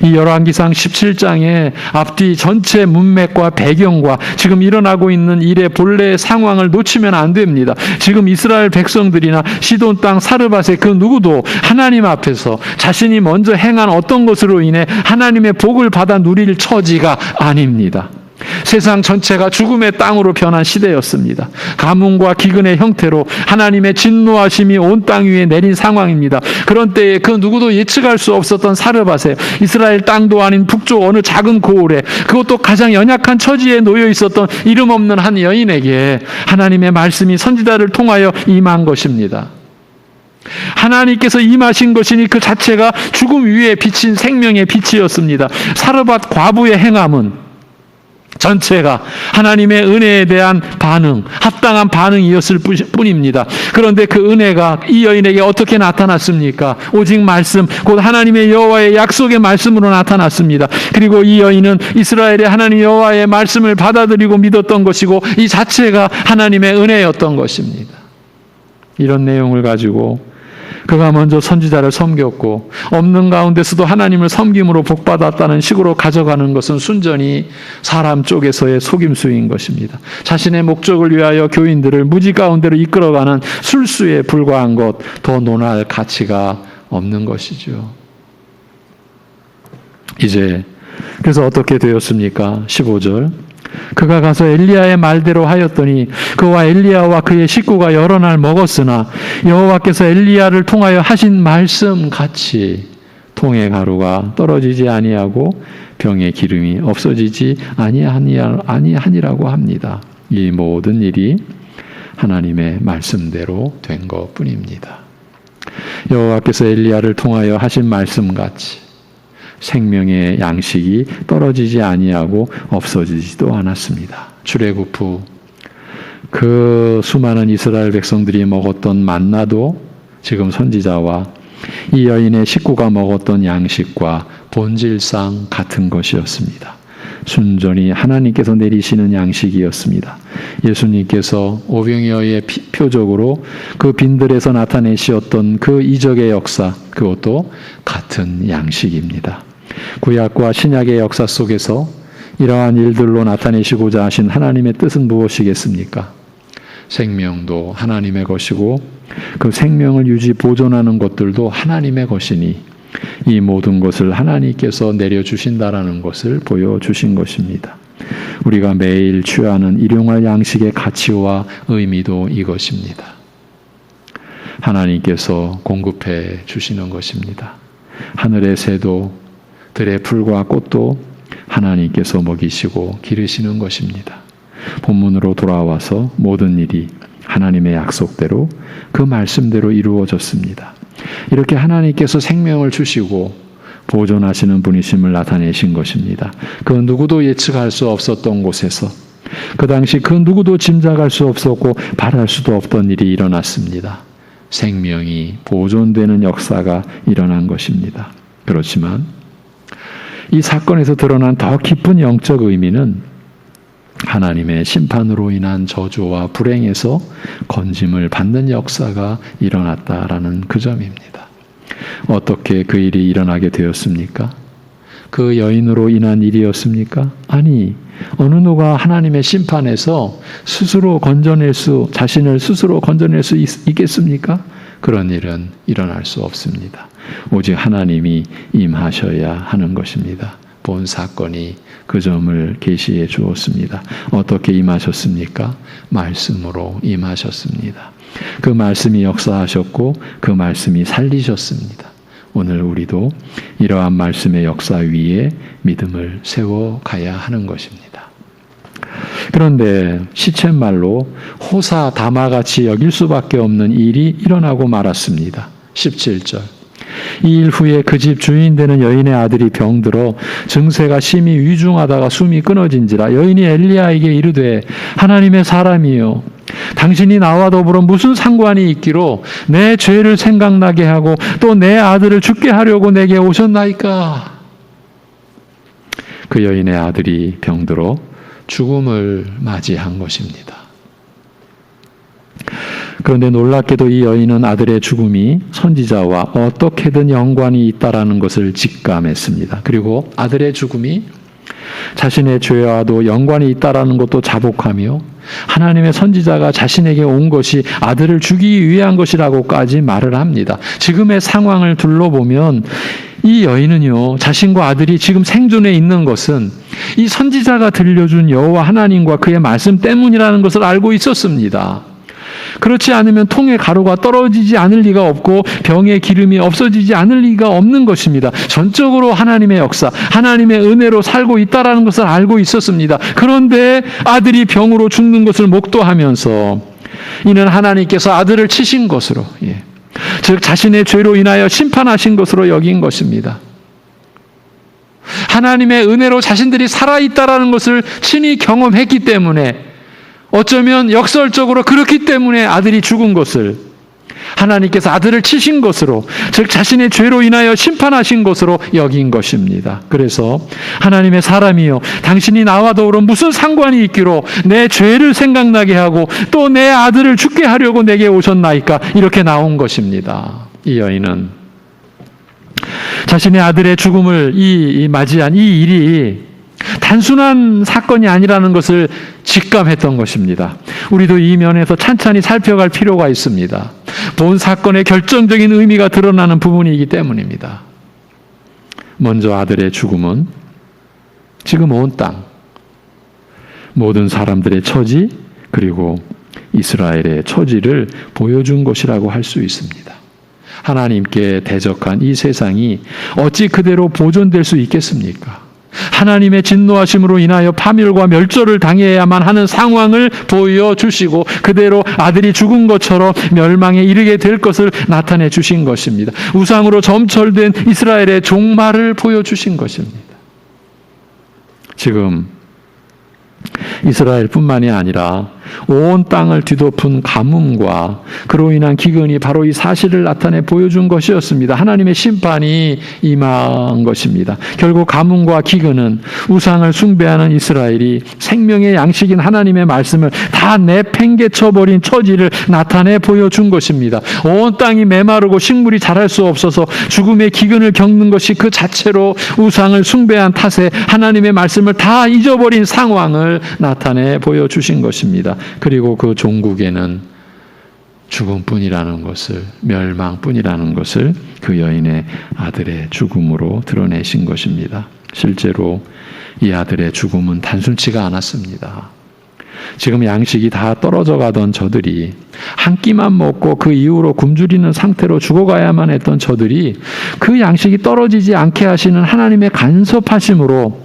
이 열왕기상 17장의 앞뒤 전체 문맥과 배경과 지금 일어나고 있는 일의 본래의 상황을 놓치면 안 됩니다. 지금 이스라엘 백성들이나 시돈 땅 사르밧의 그 누구도 하나님 앞에서 자신이 먼저 행한 어떤 것으로 인해 하나님의 복을 받아 누릴 처지가 아닙니다. 세상 전체가 죽음의 땅으로 변한 시대였습니다. 가뭄과 기근의 형태로 하나님의 진노하심이 온 땅 위에 내린 상황입니다. 그런 때에 그 누구도 예측할 수 없었던 사르밧에 이스라엘 땅도 아닌 북쪽 어느 작은 고을에, 그것도 가장 연약한 처지에 놓여 있었던 이름 없는 한 여인에게 하나님의 말씀이 선지자를 통하여 임한 것입니다. 하나님께서 임하신 것이니 그 자체가 죽음 위에 비친 생명의 빛이었습니다. 사르밧 과부의 행함은 전체가 하나님의 은혜에 대한 반응, 합당한 반응이었을 뿐입니다. 그런데 그 은혜가 이 여인에게 어떻게 나타났습니까? 오직 말씀, 곧 하나님의 여호와의 약속의 말씀으로 나타났습니다. 그리고 이 여인은 이스라엘의 하나님 여호와의 말씀을 받아들이고 믿었던 것이고 이 자체가 하나님의 은혜였던 것입니다. 이런 내용을 가지고 그가 먼저 선지자를 섬겼고 없는 가운데서도 하나님을 섬김으로 복받았다는 식으로 가져가는 것은 순전히 사람 쪽에서의 속임수인 것입니다. 자신의 목적을 위하여 교인들을 무지 가운데로 이끌어가는 술수에 불과한 것, 더 논할 가치가 없는 것이죠. 이제 그래서 어떻게 되었습니까? 15절. 그가 가서 엘리야의 말대로 하였더니 그와 엘리야와 그의 식구가 여러 날 먹었으나 여호와께서 엘리야를 통하여 하신 말씀 같이 통의 가루가 떨어지지 아니하고 병의 기름이 없어지지 아니하니라고 합니다. 이 모든 일이 하나님의 말씀대로 된 것뿐입니다. 여호와께서 엘리야를 통하여 하신 말씀 같이 생명의 양식이 떨어지지 아니하고 없어지지도 않았습니다. 출애굽 후 그 수많은 이스라엘 백성들이 먹었던 만나도 지금 선지자와 이 여인의 식구가 먹었던 양식과 본질상 같은 것이었습니다. 순전히 하나님께서 내리시는 양식이었습니다. 예수님께서 오병이어의 표적으로 그 빈들에서 나타내시었던 그 이적의 역사, 그것도 같은 양식입니다. 구약과 신약의 역사 속에서 이러한 일들로 나타내시고자 하신 하나님의 뜻은 무엇이겠습니까? 생명도 하나님의 것이고 그 생명을 유지 보존하는 것들도 하나님의 것이니 이 모든 것을 하나님께서 내려주신다라는 것을 보여주신 것입니다. 우리가 매일 취하는 일용할 양식의 가치와 의미도 이것입니다. 하나님께서 공급해 주시는 것입니다. 하늘의 새도 들의 풀과 꽃도 하나님께서 먹이시고 기르시는 것입니다. 본문으로 돌아와서 모든 일이 하나님의 약속대로 그 말씀대로 이루어졌습니다. 이렇게 하나님께서 생명을 주시고 보존하시는 분이심을 나타내신 것입니다. 그 누구도 예측할 수 없었던 곳에서 그 당시 그 누구도 짐작할 수 없었고 바랄 수도 없던 일이 일어났습니다. 생명이 보존되는 역사가 일어난 것입니다. 그렇지만 이 사건에서 드러난 더 깊은 영적 의미는 하나님의 심판으로 인한 저주와 불행에서 건짐을 받는 역사가 일어났다라는 그 점입니다. 어떻게 그 일이 일어나게 되었습니까? 그 여인으로 인한 일이었습니까? 아니, 어느 누가 하나님의 심판에서 자신을 스스로 건져낼 수 있겠습니까? 그런 일은 일어날 수 없습니다. 오직 하나님이 임하셔야 하는 것입니다. 본 사건이 그 점을 계시해 주었습니다. 어떻게 임하셨습니까? 말씀으로 임하셨습니다. 그 말씀이 역사하셨고 그 말씀이 살리셨습니다. 오늘 우리도 이러한 말씀의 역사 위에 믿음을 세워가야 하는 것입니다. 그런데 시쳇말로 호사다마같이 여길 수밖에 없는 일이 일어나고 말았습니다. 17절. 이 일 후에 그 집 주인 되는 여인의 아들이 병들어 증세가 심히 위중하다가 숨이 끊어진지라 여인이 엘리야에게 이르되 하나님의 사람이여 당신이 나와 더불어 무슨 상관이 있기로 내 죄를 생각나게 하고 또 내 아들을 죽게 하려고 내게 오셨나이까? 그 여인의 아들이 병들어 죽음을 맞이한 것입니다. 그런데 놀랍게도 이 여인은 아들의 죽음이 선지자와 어떻게든 연관이 있다라는 것을 직감했습니다. 그리고 아들의 죽음이 자신의 죄와도 연관이 있다라는 것도 자복하며 하나님의 선지자가 자신에게 온 것이 아들을 죽이기 위한 것이라고까지 말을 합니다. 지금의 상황을 둘러보면 이 여인은요, 자신과 아들이 지금 생존해 있는 것은 이 선지자가 들려준 여호와 하나님과 그의 말씀 때문이라는 것을 알고 있었습니다. 그렇지 않으면 통의 가루가 떨어지지 않을 리가 없고 병의 기름이 없어지지 않을 리가 없는 것입니다. 전적으로 하나님의 역사, 하나님의 은혜로 살고 있다는 것을 알고 있었습니다. 그런데 아들이 병으로 죽는 것을 목도하면서 이는 하나님께서 아들을 치신 것으로, 즉 자신의 죄로 인하여 심판하신 것으로 여긴 것입니다. 하나님의 은혜로 자신들이 살아있다라는 것을 친히 경험했기 때문에, 어쩌면 역설적으로 그렇기 때문에 아들이 죽은 것을 하나님께서 아들을 치신 것으로, 즉 자신의 죄로 인하여 심판하신 것으로 여긴 것입니다. 그래서 하나님의 사람이요, 당신이 나와 더불어 무슨 상관이 있기로 내 죄를 생각나게 하고 또 내 아들을 죽게 하려고 내게 오셨나이까, 이렇게 나온 것입니다. 이 여인은 자신의 아들의 죽음을 맞이한 이 일이 단순한 사건이 아니라는 것을 직감했던 것입니다. 우리도 이 면에서 찬찬히 살펴갈 필요가 있습니다. 본 사건의 결정적인 의미가 드러나는 부분이기 때문입니다. 먼저 아들의 죽음은 지금 온 땅, 모든 사람들의 처지, 그리고 이스라엘의 처지를 보여준 것이라고 할 수 있습니다. 하나님께 대적한 이 세상이 어찌 그대로 보존될 수 있겠습니까? 하나님의 진노하심으로 인하여 파멸과 멸절을 당해야만 하는 상황을 보여주시고 그대로 아들이 죽은 것처럼 멸망에 이르게 될 것을 나타내 주신 것입니다. 우상으로 점철된 이스라엘의 종말을 보여주신 것입니다. 지금 이스라엘뿐만이 아니라 온 땅을 뒤덮은 가뭄과 그로 인한 기근이 바로 이 사실을 나타내 보여준 것이었습니다. 하나님의 심판이 임한 것입니다. 결국 가뭄과 기근은 우상을 숭배하는 이스라엘이 생명의 양식인 하나님의 말씀을 다 내팽개쳐버린 처지를 나타내 보여준 것입니다. 온 땅이 메마르고 식물이 자랄 수 없어서 죽음의 기근을 겪는 것이 그 자체로 우상을 숭배한 탓에 하나님의 말씀을 다 잊어버린 상황을 나타내 보여주신 것입니다. 그리고 그 종국에는 죽음뿐이라는 것을, 멸망뿐이라는 것을 그 여인의 아들의 죽음으로 드러내신 것입니다. 실제로 이 아들의 죽음은 단순치가 않았습니다. 지금 양식이 다 떨어져 가던 저들이, 한 끼만 먹고 그 이후로 굶주리는 상태로 죽어가야만 했던 저들이 그 양식이 떨어지지 않게 하시는 하나님의 간섭하심으로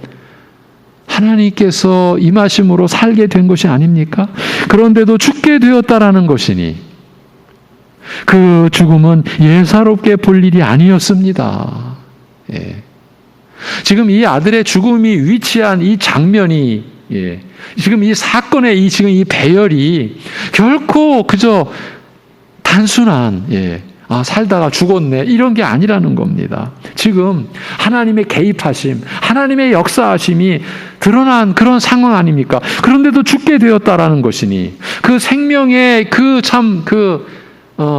하나님께서 임하심으로 살게 된 것이 아닙니까? 그런데도 죽게 되었다라는 것이니 그 죽음은 예사롭게 볼 일이 아니었습니다. 예. 지금 이 아들의 죽음이 위치한 이 장면이, 지금 이 사건의 지금 이 배열이 결코 그저 단순한, 살다가 죽었네, 이런 게 아니라는 겁니다. 지금 하나님의 개입하심, 하나님의 역사하심이 드러난 그런 상황 아닙니까? 그런데도 죽게 되었다라는 것이니 그 생명의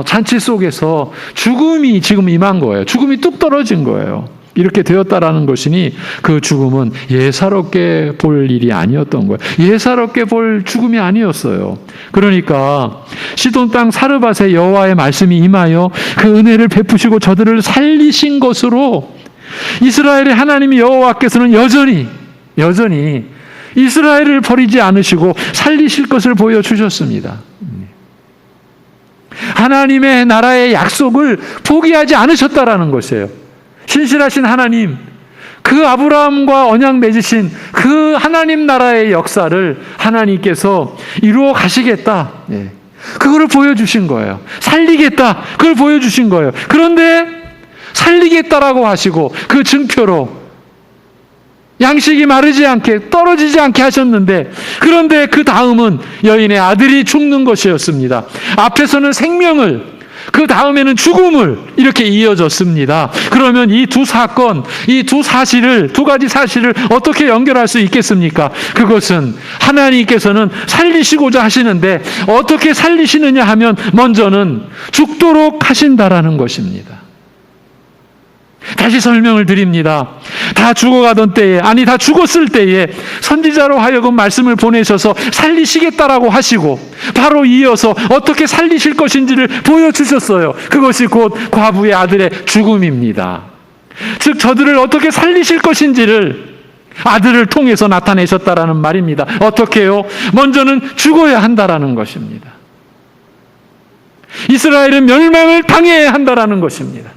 잔치 속에서 죽음이 지금 임한 거예요. 죽음이 뚝 떨어진 거예요. 이렇게 되었다라는 것이니 그 죽음은 예사롭게 볼 일이 아니었던 거예요. 예사롭게 볼 죽음이 아니었어요. 그러니까 시돈 땅 사르밧에 여호와의 말씀이 임하여 그 은혜를 베푸시고 저들을 살리신 것으로 이스라엘의 하나님 여호와께서는 여전히 이스라엘을 버리지 않으시고 살리실 것을 보여주셨습니다. 하나님의 나라의 약속을 포기하지 않으셨다라는 것이에요. 신실하신 하나님, 그 아브라함과 언약 맺으신 그 하나님 나라의 역사를 하나님께서 이루어 가시겠다. 그거를 보여주신 거예요. 살리겠다. 그걸 보여주신 거예요. 그런데 살리겠다라고 하시고 그 증표로 양식이 마르지 않게, 떨어지지 않게 하셨는데, 그런데 그 다음은 여인의 아들이 죽는 것이었습니다. 앞에서는 생명을, 그 다음에는 죽음을 이렇게 이어졌습니다. 그러면 이 두 사건, 이 두 가지 사실을 어떻게 연결할 수 있겠습니까? 그것은 하나님께서는 살리시고자 하시는데 어떻게 살리시느냐 하면 먼저는 죽도록 하신다라는 것입니다. 다시 설명을 드립니다. 다 죽어가던 때에, 다 죽었을 때에 선지자로 하여금 말씀을 보내셔서 살리시겠다라고 하시고 바로 이어서 어떻게 살리실 것인지를 보여주셨어요. 그것이 곧 과부의 아들의 죽음입니다. 즉 저들을 어떻게 살리실 것인지를 아들을 통해서 나타내셨다라는 말입니다. 어떻게요? 먼저는 죽어야 한다라는 것입니다. 이스라엘은 멸망을 당해야 한다라는 것입니다.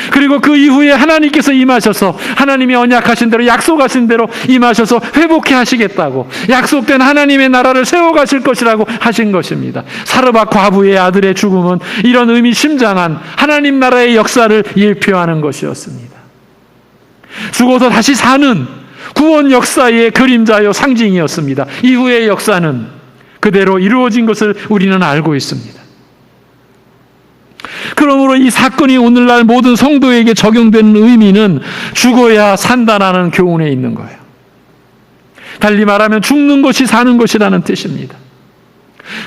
그리고 그 이후에 하나님께서 임하셔서 하나님이 언약하신 대로, 약속하신 대로 임하셔서 회복해 하시겠다고, 약속된 하나님의 나라를 세워가실 것이라고 하신 것입니다. 사르밧 과부의 아들의 죽음은 이런 의미심장한 하나님 나라의 역사를 일표하는 것이었습니다. 죽어서 다시 사는 구원 역사의 그림자요 상징이었습니다. 이후의 역사는 그대로 이루어진 것을 우리는 알고 있습니다. 그러므로 이 사건이 오늘날 모든 성도에게 적용되는 의미는 죽어야 산다라는 교훈에 있는 거예요. 달리 말하면 죽는 것이 사는 것이라는 뜻입니다.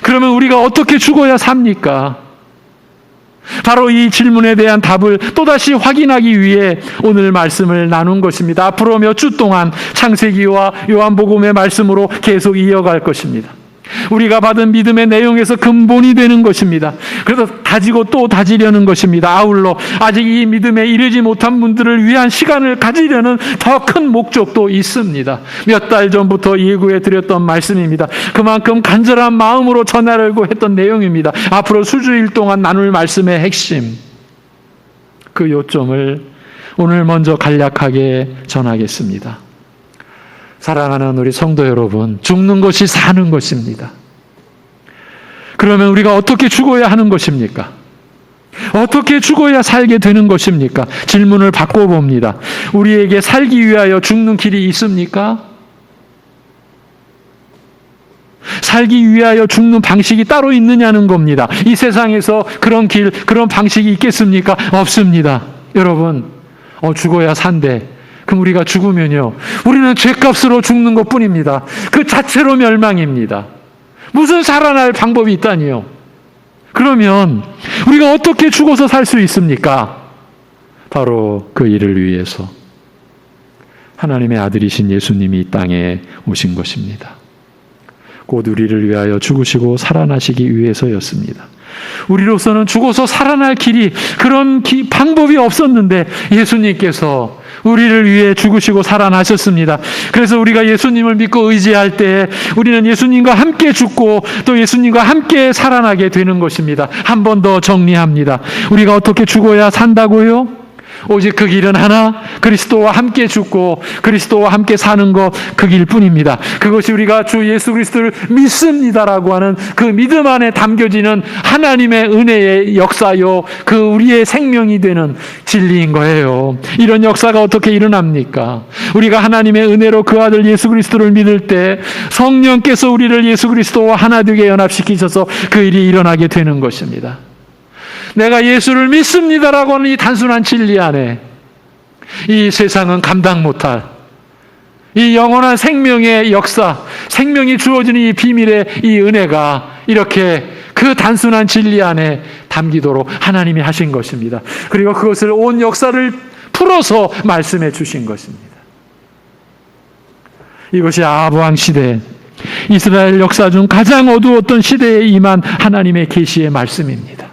그러면 우리가 어떻게 죽어야 삽니까? 바로 이 질문에 대한 답을 또다시 확인하기 위해 오늘 말씀을 나눈 것입니다. 앞으로 몇 주 동안 창세기와 요한복음의 말씀으로 계속 이어갈 것입니다. 우리가 받은 믿음의 내용에서 근본이 되는 것입니다. 그래서 다지고 또 다지려는 것입니다. 아울러 아직 이 믿음에 이르지 못한 분들을 위한 시간을 가지려는 더 큰 목적도 있습니다. 몇 달 전부터 예고해 드렸던 말씀입니다. 그만큼 간절한 마음으로 전하려고 했던 내용입니다. 앞으로 수주일 동안 나눌 말씀의 핵심, 그 요점을 오늘 먼저 간략하게 전하겠습니다. 사랑하는 우리 성도 여러분, 죽는 것이 사는 것입니다. 그러면 우리가 어떻게 죽어야 하는 것입니까? 어떻게 죽어야 살게 되는 것입니까? 질문을 바꿔봅니다. 우리에게 살기 위하여 죽는 길이 있습니까? 살기 위하여 죽는 방식이 따로 있느냐는 겁니다. 이 세상에서 그런 길, 그런 방식이 있겠습니까? 없습니다. 여러분, 죽어야 산대. 그럼 우리가 죽으면요, 우리는 죗값으로 죽는 것뿐입니다. 그 자체로 멸망입니다. 무슨 살아날 방법이 있다니요? 그러면 우리가 어떻게 죽어서 살 수 있습니까? 바로 그 일을 위해서 하나님의 아들이신 예수님이 이 땅에 오신 것입니다. 곧 우리를 위하여 죽으시고 살아나시기 위해서였습니다. 우리로서는 죽어서 살아날 길이, 그런 방법이 없었는데 예수님께서 우리를 위해 죽으시고 살아나셨습니다. 그래서 우리가 예수님을 믿고 의지할 때 우리는 예수님과 함께 죽고 또 예수님과 함께 살아나게 되는 것입니다. 한 번 더 정리합니다. 우리가 어떻게 죽어야 산다고요? 오직 그 길은 하나, 그리스도와 함께 죽고 그리스도와 함께 사는 것, 그 길뿐입니다. 그것이 우리가 주 예수 그리스도를 믿습니다라고 하는 그 믿음 안에 담겨지는 하나님의 은혜의 역사요, 그 우리의 생명이 되는 진리인 거예요. 이런 역사가 어떻게 일어납니까? 우리가 하나님의 은혜로 그 아들 예수 그리스도를 믿을 때 성령께서 우리를 예수 그리스도와 하나 되게 연합시키셔서 그 일이 일어나게 되는 것입니다. 내가 예수를 믿습니다라고 하는 이 단순한 진리 안에 이 세상은 감당 못할 이 영원한 생명의 역사, 생명이 주어지는 이 비밀의 이 은혜가 이렇게 그 단순한 진리 안에 담기도록 하나님이 하신 것입니다. 그리고 그것을 온 역사를 풀어서 말씀해 주신 것입니다. 이것이 아브왕 시대, 이스라엘 역사 중 가장 어두웠던 시대에 임한 하나님의 계시의 말씀입니다.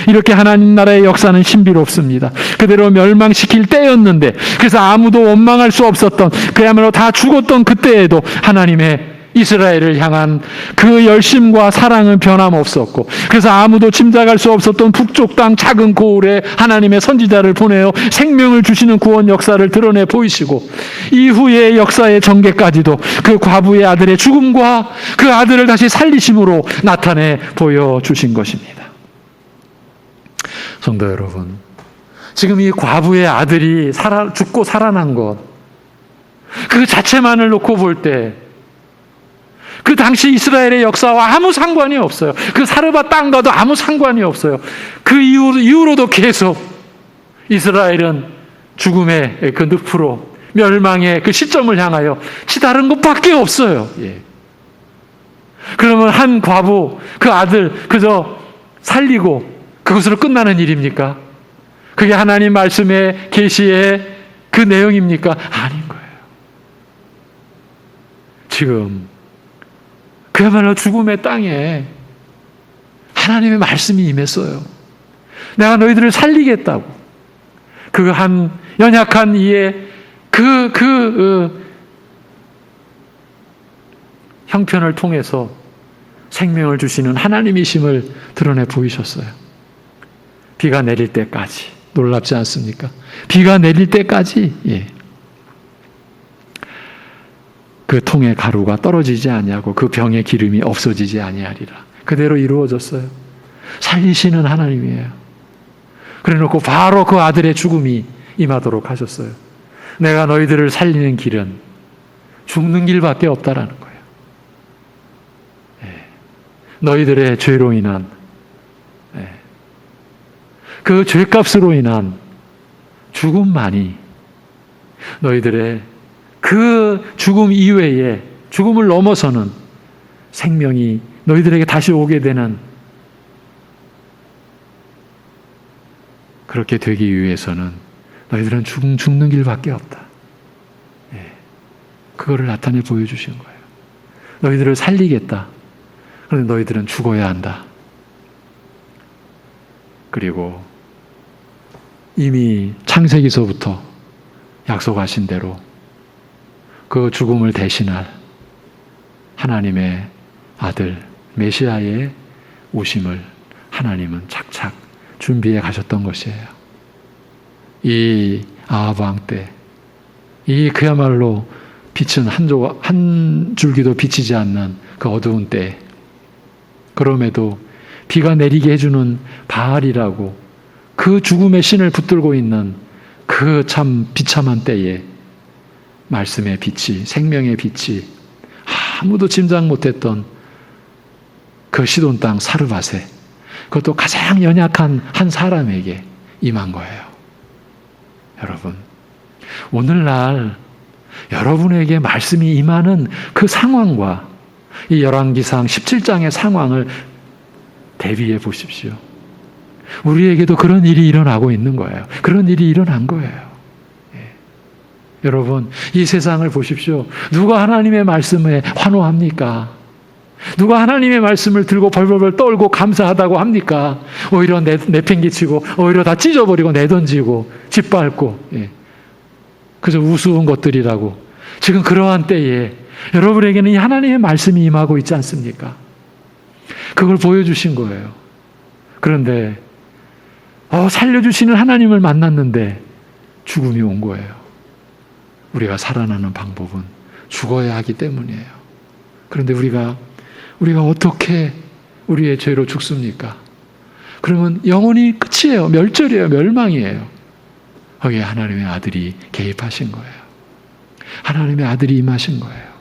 이렇게 하나님 나라의 역사는 신비롭습니다. 그대로 멸망시킬 때였는데, 그래서 아무도 원망할 수 없었던, 그야말로 다 죽었던 그때에도 하나님의 이스라엘을 향한 그 열심과 사랑은 변함없었고, 그래서 아무도 짐작할 수 없었던 북쪽 땅 작은 고을에 하나님의 선지자를 보내어 생명을 주시는 구원 역사를 드러내 보이시고, 이후의 역사의 전개까지도 그 과부의 아들의 죽음과 그 아들을 다시 살리심으로 나타내 보여주신 것입니다. 성도 여러분, 지금 이 과부의 아들이 죽고 살아난 것, 그 자체만을 놓고 볼 때 그 당시 이스라엘의 역사와 아무 상관이 없어요. 그 사르밧 땅과도 아무 상관이 없어요. 그 이후로도 계속 이스라엘은 죽음의 그 늪으로, 멸망의 그 시점을 향하여 치달은 것밖에 없어요. 그러면 한 과부, 그 아들 그저 살리고 그것으로 끝나는 일입니까? 그게 하나님 말씀의 계시의 그 내용입니까? 아닌 거예요. 지금 그야말로 죽음의 땅에 하나님의 말씀이 임했어요. 내가 너희들을 살리겠다고. 그 한 연약한 이의 형편을 통해서 생명을 주시는 하나님이심을 드러내 보이셨어요. 비가 내릴 때까지. 놀랍지 않습니까? 비가 내릴 때까지, 그 통의 가루가 떨어지지 아니하고 그 병의 기름이 없어지지 아니하리라. 그대로 이루어졌어요. 살리시는 하나님이에요. 그래 놓고 바로 그 아들의 죽음이 임하도록 하셨어요. 내가 너희들을 살리는 길은 죽는 길밖에 없다라는 거예요. 너희들의 죄로 인한, 그 죄값으로 인한 죽음만이 너희들의 그 죽음 이외에, 죽음을 넘어서는 생명이 너희들에게 다시 오게 되는, 그렇게 되기 위해서는 너희들은 죽는 길밖에 없다. 그거를 나타내 보여주신 거예요. 너희들을 살리겠다. 그런데 너희들은 죽어야 한다. 그리고 이미 창세기서부터 약속하신 대로 그 죽음을 대신할 하나님의 아들 메시아의 오심을 하나님은 착착 준비해 가셨던 것이에요. 이 아합 왕 때, 이 그야말로 빛은 한 줄기도 비치지 않는 그 어두운 때, 그럼에도 비가 내리게 해주는 바알이라고 그 죽음의 신을 붙들고 있는 그 참 비참한 때에 말씀의 빛이, 생명의 빛이 아무도 짐작 못했던 그 시돈 땅 사르밧에, 그것도 가장 연약한 한 사람에게 임한 거예요. 여러분, 오늘날 여러분에게 말씀이 임하는 그 상황과 이 열왕기상 17장의 상황을 대비해 보십시오. 우리에게도 그런 일이 일어나고 있는 거예요. 그런 일이 일어난 거예요. 여러분, 이 세상을 보십시오. 누가 하나님의 말씀에 환호합니까? 누가 하나님의 말씀을 들고 벌벌벌 떨고 감사하다고 합니까? 오히려 내팽개치고, 오히려 다 찢어버리고 내던지고 짓밟고, 그저 우스운 것들이라고. 지금 그러한 때에 여러분에게는 이 하나님의 말씀이 임하고 있지 않습니까? 그걸 보여주신 거예요. 그런데 살려주시는 하나님을 만났는데 죽음이 온 거예요. 우리가 살아나는 방법은 죽어야 하기 때문이에요. 그런데 우리가 어떻게 우리의 죄로 죽습니까? 그러면 영원히 끝이에요. 멸절이에요. 멸망이에요. 거기에 하나님의 아들이 개입하신 거예요. 하나님의 아들이 임하신 거예요.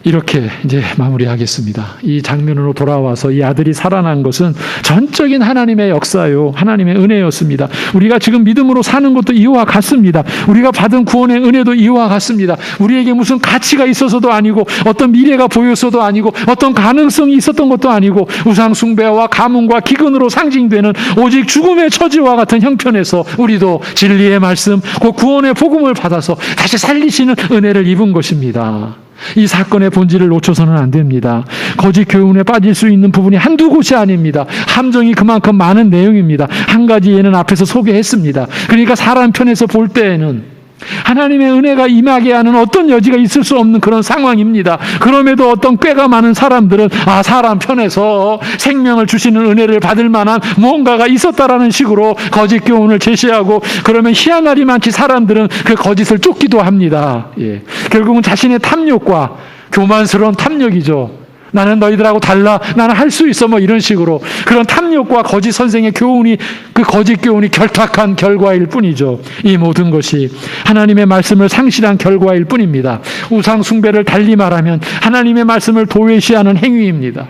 이렇게 이제 마무리하겠습니다. 이 장면으로 돌아와서 이 아들이 살아난 것은 전적인 하나님의 역사요, 하나님의 은혜였습니다. 우리가 지금 믿음으로 사는 것도 이와 같습니다. 우리가 받은 구원의 은혜도 이와 같습니다. 우리에게 무슨 가치가 있어서도 아니고, 어떤 미래가 보였어도 아니고, 어떤 가능성이 있었던 것도 아니고, 우상 숭배와 가문과 기근으로 상징되는 오직 죽음의 처지와 같은 형편에서 우리도 진리의 말씀, 그 구원의 복음을 받아서 다시 살리시는 은혜를 입은 것입니다. 이 사건의 본질을 놓쳐서는 안 됩니다. 거짓 교훈에 빠질 수 있는 부분이 한두 곳이 아닙니다. 함정이 그만큼 많은 내용입니다. 한 가지 예는 앞에서 소개했습니다. 그러니까 사람 편에서 볼 때에는 하나님의 은혜가 임하게 하는 어떤 여지가 있을 수 없는 그런 상황입니다. 그럼에도 어떤 꾀가 많은 사람들은 사람 편에서 생명을 주시는 은혜를 받을 만한 무언가가 있었다라는 식으로 거짓 교훈을 제시하고, 그러면 희한하리 많지 사람들은 그 거짓을 쫓기도 합니다. 결국은 자신의 탐욕과 교만스러운 탐욕이죠. 나는 너희들하고 달라, 나는 할 수 있어, 이런 식으로 그런 탐욕과 거짓 선생의 교훈이, 그 거짓 교훈이 결탁한 결과일 뿐이죠. 이 모든 것이 하나님의 말씀을 상실한 결과일 뿐입니다. 우상 숭배를 달리 말하면 하나님의 말씀을 도외시하는 행위입니다.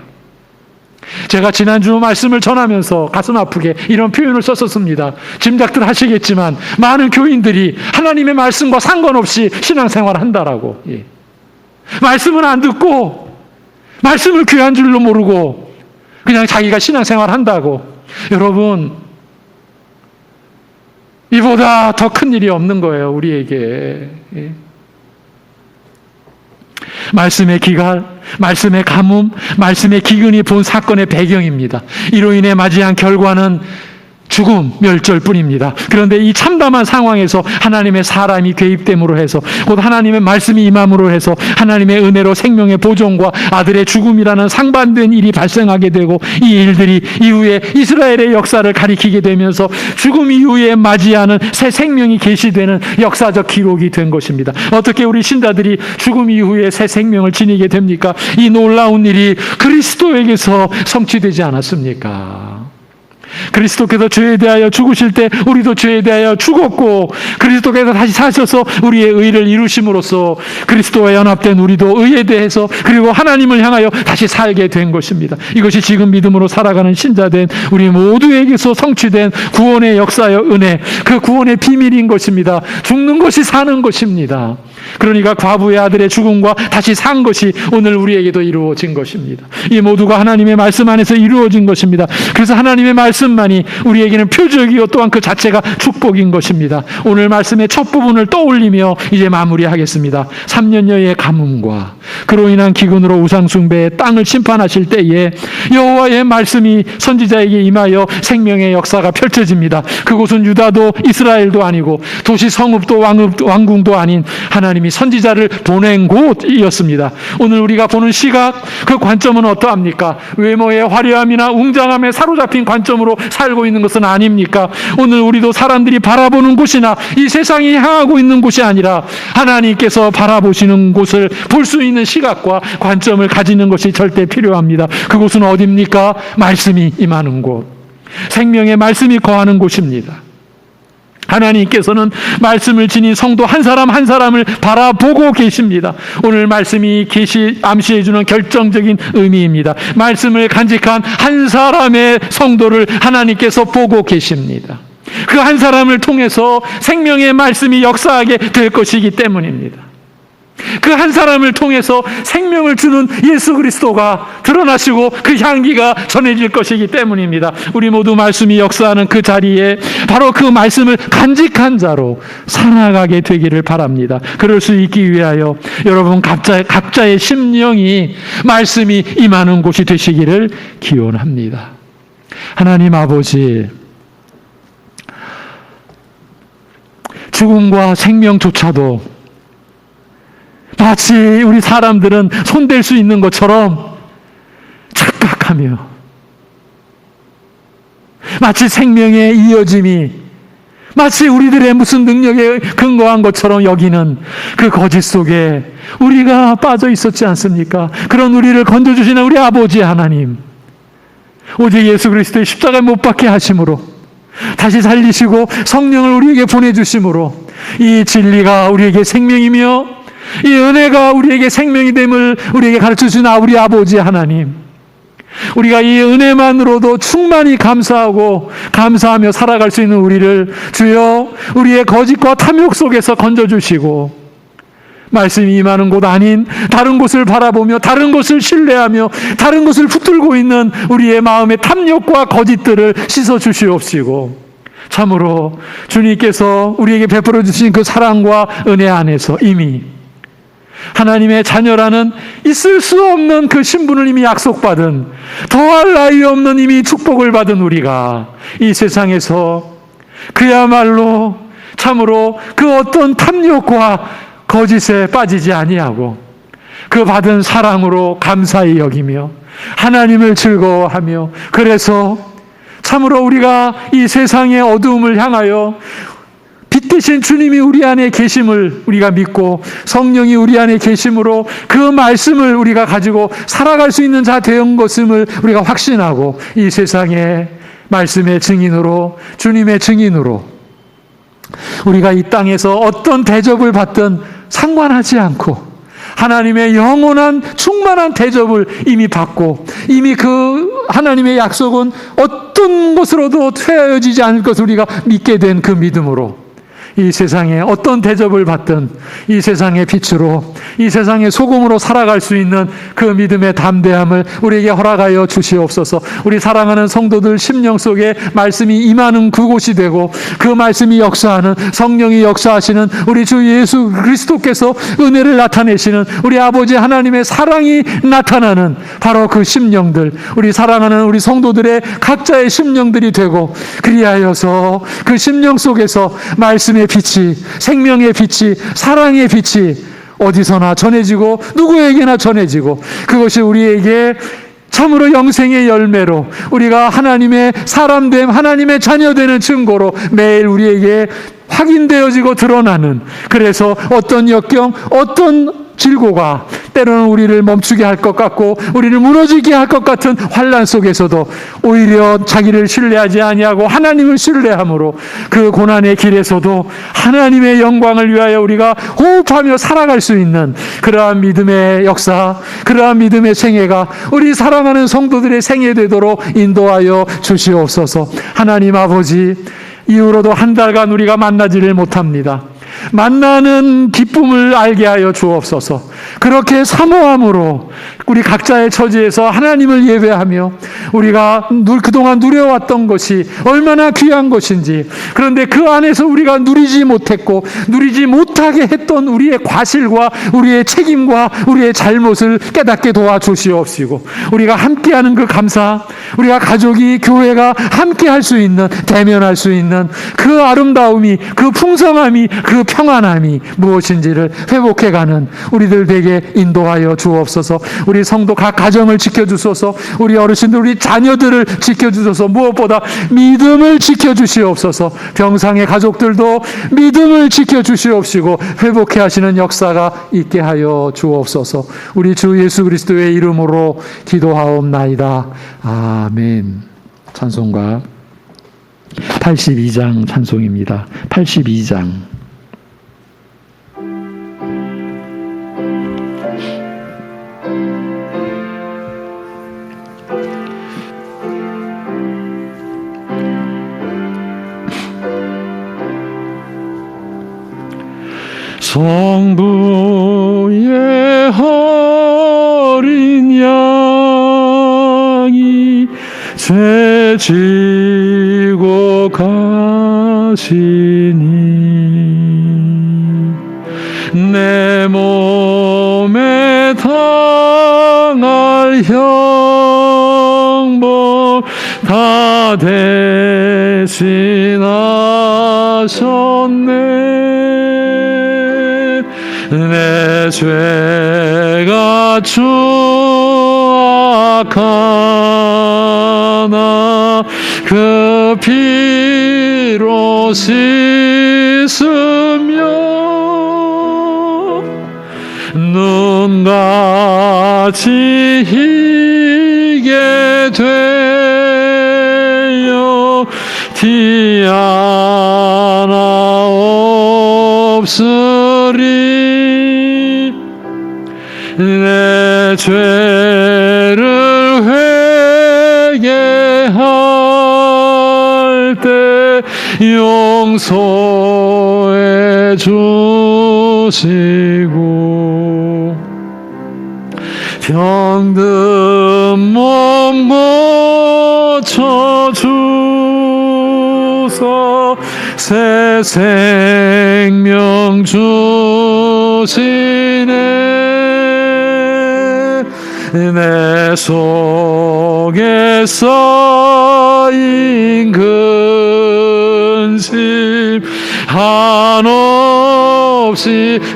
제가 지난주 말씀을 전하면서 가슴 아프게 이런 표현을 썼었습니다. 짐작들 하시겠지만 많은 교인들이 하나님의 말씀과 상관없이 신앙생활을 한다라고. 말씀은 안 듣고 말씀을 귀한 줄로 모르고 그냥 자기가 신앙생활 한다고. 여러분, 이보다 더 큰 일이 없는 거예요, 우리에게. 말씀의 기갈, 말씀의 가뭄, 말씀의 기근이 본 사건의 배경입니다. 이로 인해 맞이한 결과는 죽음, 멸절뿐입니다. 그런데 이 참담한 상황에서 하나님의 사람이 개입됨으로 해서, 곧 하나님의 말씀이 임함으로 해서 하나님의 은혜로 생명의 보존과 아들의 죽음이라는 상반된 일이 발생하게 되고, 이 일들이 이후에 이스라엘의 역사를 가리키게 되면서 죽음 이후에 맞이하는 새 생명이 계시되는 역사적 기록이 된 것입니다. 어떻게 우리 신자들이 죽음 이후에 새 생명을 지니게 됩니까? 이 놀라운 일이 그리스도에게서 성취되지 않았습니까? 그리스도께서 죄에 대하여 죽으실 때 우리도 죄에 대하여 죽었고, 그리스도께서 다시 사셔서 우리의 의를 이루심으로써 그리스도와 연합된 우리도 의에 대해서 그리고 하나님을 향하여 다시 살게 된 것입니다. 이것이 지금 믿음으로 살아가는 신자된 우리 모두에게서 성취된 구원의 역사여 은혜, 그 구원의 비밀인 것입니다. 죽는 것이 사는 것입니다. 그러니까 과부의 아들의 죽음과 다시 산 것이 오늘 우리에게도 이루어진 것입니다. 이 모두가 하나님의 말씀 안에서 이루어진 것입니다. 그래서 하나님의 말씀만이 우리에게는 표적이요 또한 그 자체가 축복인 것입니다. 오늘 말씀의 첫 부분을 떠올리며 이제 마무리하겠습니다. 3년여의 가뭄과 그로 인한 기근으로 우상숭배의 땅을 심판하실 때에 여호와의 말씀이 선지자에게 임하여 생명의 역사가 펼쳐집니다. 그곳은 유다도 이스라엘도 아니고 도시 성읍도 왕궁도 아닌 하나님이 선지자를 보낸 곳이었습니다. 오늘 우리가 보는 시각, 그 관점은 어떠합니까? 외모의 화려함이나 웅장함에 사로잡힌 관점으로 살고 있는 것은 아닙니까? 오늘 우리도 사람들이 바라보는 곳이나 이 세상이 향하고 있는 곳이 아니라 하나님께서 바라보시는 곳을 볼 수 있는 시각과 관점을 가지는 것이 절대 필요합니다. 그곳은 어디입니까? 말씀이 임하는 곳, 생명의 말씀이 거하는 곳입니다. 하나님께서는 말씀을 지닌 성도 한 사람 한 사람을 바라보고 계십니다. 오늘 말씀이 암시해주는 결정적인 의미입니다. 말씀을 간직한 한 사람의 성도를 하나님께서 보고 계십니다. 그 한 사람을 통해서 생명의 말씀이 역사하게 될 것이기 때문입니다. 그 한 사람을 통해서 생명을 주는 예수 그리스도가 드러나시고 그 향기가 전해질 것이기 때문입니다. 우리 모두 말씀이 역사하는 그 자리에 바로 그 말씀을 간직한 자로 살아가게 되기를 바랍니다. 그럴 수 있기 위하여 여러분 각자의 심령이 말씀이 임하는 곳이 되시기를 기원합니다. 하나님 아버지, 죽음과 생명조차도 마치 우리 사람들은 손댈 수 있는 것처럼 착각하며, 마치 생명의 이어짐이 마치 우리들의 무슨 능력에 근거한 것처럼 여기는 그 거짓 속에 우리가 빠져 있었지 않습니까? 그런 우리를 건져주시는 우리 아버지 하나님, 오직 예수 그리스도의 십자가에 못 박게 하심으로 다시 살리시고 성령을 우리에게 보내주심으로 이 진리가 우리에게 생명이며 이 은혜가 우리에게 생명이 됨을 우리에게 가르쳐주신 우리 아버지 하나님, 우리가 이 은혜만으로도 충만히 감사하며 살아갈 수 있는 우리를 주여 우리의 거짓과 탐욕 속에서 건져주시고 말씀이 임하는 곳 아닌 다른 곳을 바라보며 다른 곳을 신뢰하며 다른 곳을 붙들고 있는 우리의 마음의 탐욕과 거짓들을 씻어주시옵시고, 참으로 주님께서 우리에게 베풀어 주신 그 사랑과 은혜 안에서 이미 하나님의 자녀라는 있을 수 없는 그 신분을 이미 약속받은, 더할 나위 없는 이미 축복을 받은 우리가 이 세상에서 그야말로 참으로 그 어떤 탐욕과 거짓에 빠지지 아니하고 그 받은 사랑으로 감사히 여기며 하나님을 즐거워하며, 그래서 참으로 우리가 이 세상의 어두움을 향하여 빛 대신 주님이 우리 안에 계심을 우리가 믿고 성령이 우리 안에 계심으로 그 말씀을 우리가 가지고 살아갈 수 있는 자 되는 것임을 우리가 확신하고 이 세상의 말씀의 증인으로, 주님의 증인으로 우리가 이 땅에서 어떤 대접을 받든 상관하지 않고 하나님의 영원한 충만한 대접을 이미 받고 이미 그 하나님의 약속은 어떤 것으로도 퇴하여지지 않을 것을 우리가 믿게 된 그 믿음으로 이 세상에 어떤 대접을 받든 이 세상의 빛으로, 이 세상의 소금으로 살아갈 수 있는 그 믿음의 담대함을 우리에게 허락하여 주시옵소서. 우리 사랑하는 성도들 심령 속에 말씀이 임하는 그곳이 되고 그 말씀이 역사하는, 성령이 역사하시는 우리 주 예수 그리스도께서 은혜를 나타내시는 우리 아버지 하나님의 사랑이 나타나는 바로 그 심령들, 우리 사랑하는 우리 성도들의 각자의 심령들이 되고, 그리하여서 그 심령 속에서 말씀의 빛이, 생명의 빛이, 사랑의 빛이 어디서나 전해지고 누구에게나 전해지고, 그것이 우리에게 참으로 영생의 열매로 우리가 하나님의 사람됨, 하나님의 자녀되는 증거로 매일 우리에게 확인되어지고 드러나는, 그래서 어떤 역경, 어떤 질고가 때로는 우리를 멈추게 할 것 같고 우리를 무너지게 할 것 같은 환난 속에서도 오히려 자기를 신뢰하지 아니하고 하나님을 신뢰함으로 그 고난의 길에서도 하나님의 영광을 위하여 우리가 호흡하며 살아갈 수 있는 그러한 믿음의 역사, 그러한 믿음의 생애가 우리 사랑하는 성도들의 생애 되도록 인도하여 주시옵소서. 하나님 아버지, 이후로도 한 달간 우리가 만나지를 못합니다. 만나는 기쁨을 알게 하여 주옵소서. 그렇게 사모함으로 우리 각자의 처지에서 하나님을 예배하며 우리가 그동안 누려왔던 것이 얼마나 귀한 것인지, 그런데 그 안에서 우리가 누리지 못했고 누리지 못하게 했던 우리의 과실과 우리의 책임과 우리의 잘못을 깨닫게 도와주시옵시고, 우리가 함께하는 그 감사, 우리가 가족이 교회가 함께할 수 있는, 대면할 수 있는 그 아름다움이, 그 풍성함이, 그 평안함이 무엇인지를 회복해가는 우리들 되게 인도하여 주옵소서. 우리 성도 각 가정을 지켜주소서. 우리 어르신들, 우리 자녀들을 지켜주소서. 무엇보다 믿음을 지켜주시옵소서. 병상의 가족들도 믿음을 지켜주시옵시고 회복해 하시는 역사가 있게 하여 주옵소서. 우리 주 예수 그리스도의 이름으로 기도하옵나이다. 아멘. 찬송가 82장 찬송입니다. 82장. 성부의 어린 양이 죄 지고 가시니 내 몸에 당할 형벌 다 대신하셨네. 내 죄가 추악하나 그 피로 씻으며 눈같이 희게 되어 티 하나 없으리. 내 죄를 회개할 때 용서해 주시고 병든 몸 고쳐주사 새 생명 주시네. 내 속에 쌓인 근심 한없이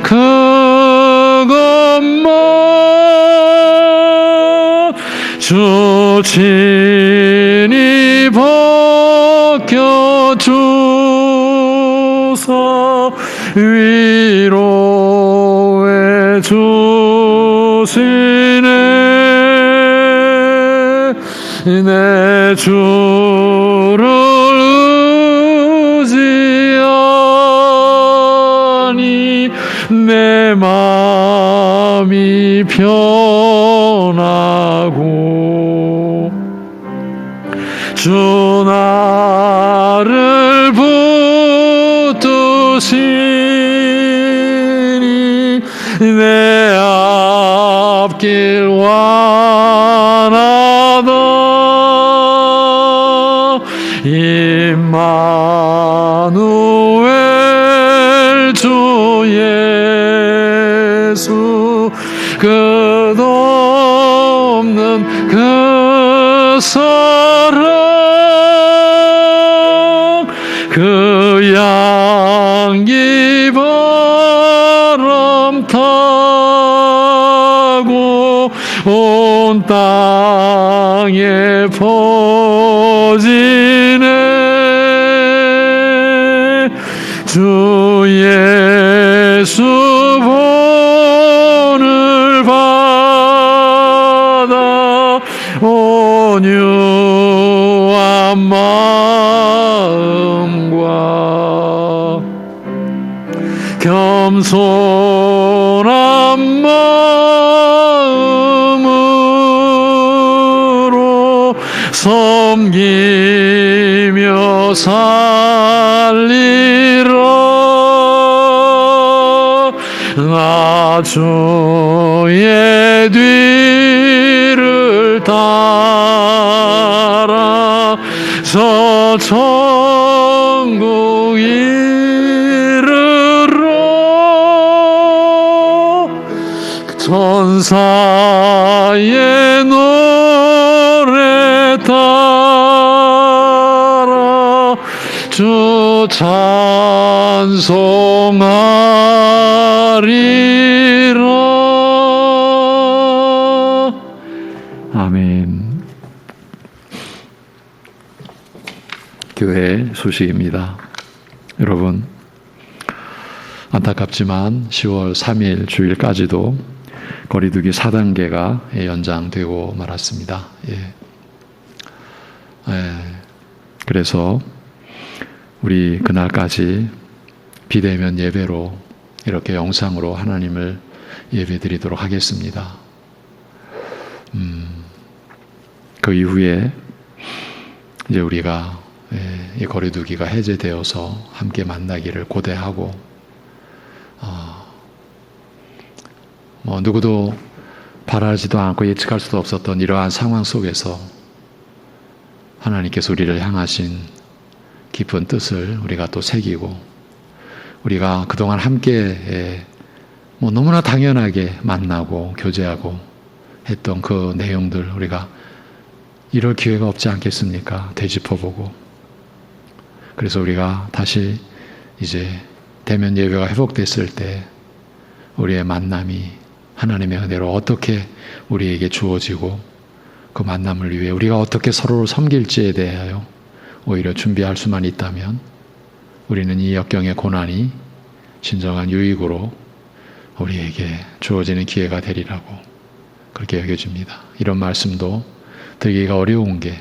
그것만 주 친히 벗겨주사 위로해 주시네. 내 주를 의지하니 내 마음이 편하고 주 나를 붙드시니 내 앞길 완하다. 임마누엘 주 예수 끝없는 그 사랑 그 양기 바람 타고 온 땅에 퍼지네. 주 예수 본을 받 섬기며 살리라. 나 주의 뒤를 따라 서 천국 이르러 천사의 노래 따라 주 찬송하리라. 아멘. 교회 소식입니다. 여러분, 안타깝지만 10월 3일 주일까지도 거리두기 4단계가 연장되고 말았습니다. 그래서 우리 그날까지 비대면 예배로 이렇게 영상으로 하나님을 예배드리도록 하겠습니다. 그 이후에 이제 우리가 이 거리두기가 해제되어서 함께 만나기를 고대하고, 누구도 바라지도 않고 예측할 수도 없었던 이러한 상황 속에서 하나님께서 우리를 향하신 깊은 뜻을 우리가 또 새기고, 우리가 그동안 함께 너무나 당연하게 만나고 교제하고 했던 그 내용들 우리가 이럴 기회가 없지 않겠습니까? 되짚어보고, 그래서 우리가 다시 이제 대면 예배가 회복됐을 때 우리의 만남이 하나님의 은혜로 어떻게 우리에게 주어지고 그 만남을 위해 우리가 어떻게 서로를 섬길지에 대하여 오히려 준비할 수만 있다면 우리는 이 역경의 고난이 진정한 유익으로 우리에게 주어지는 기회가 되리라고 그렇게 여겨집니다. 이런 말씀도 드리기가 어려운 게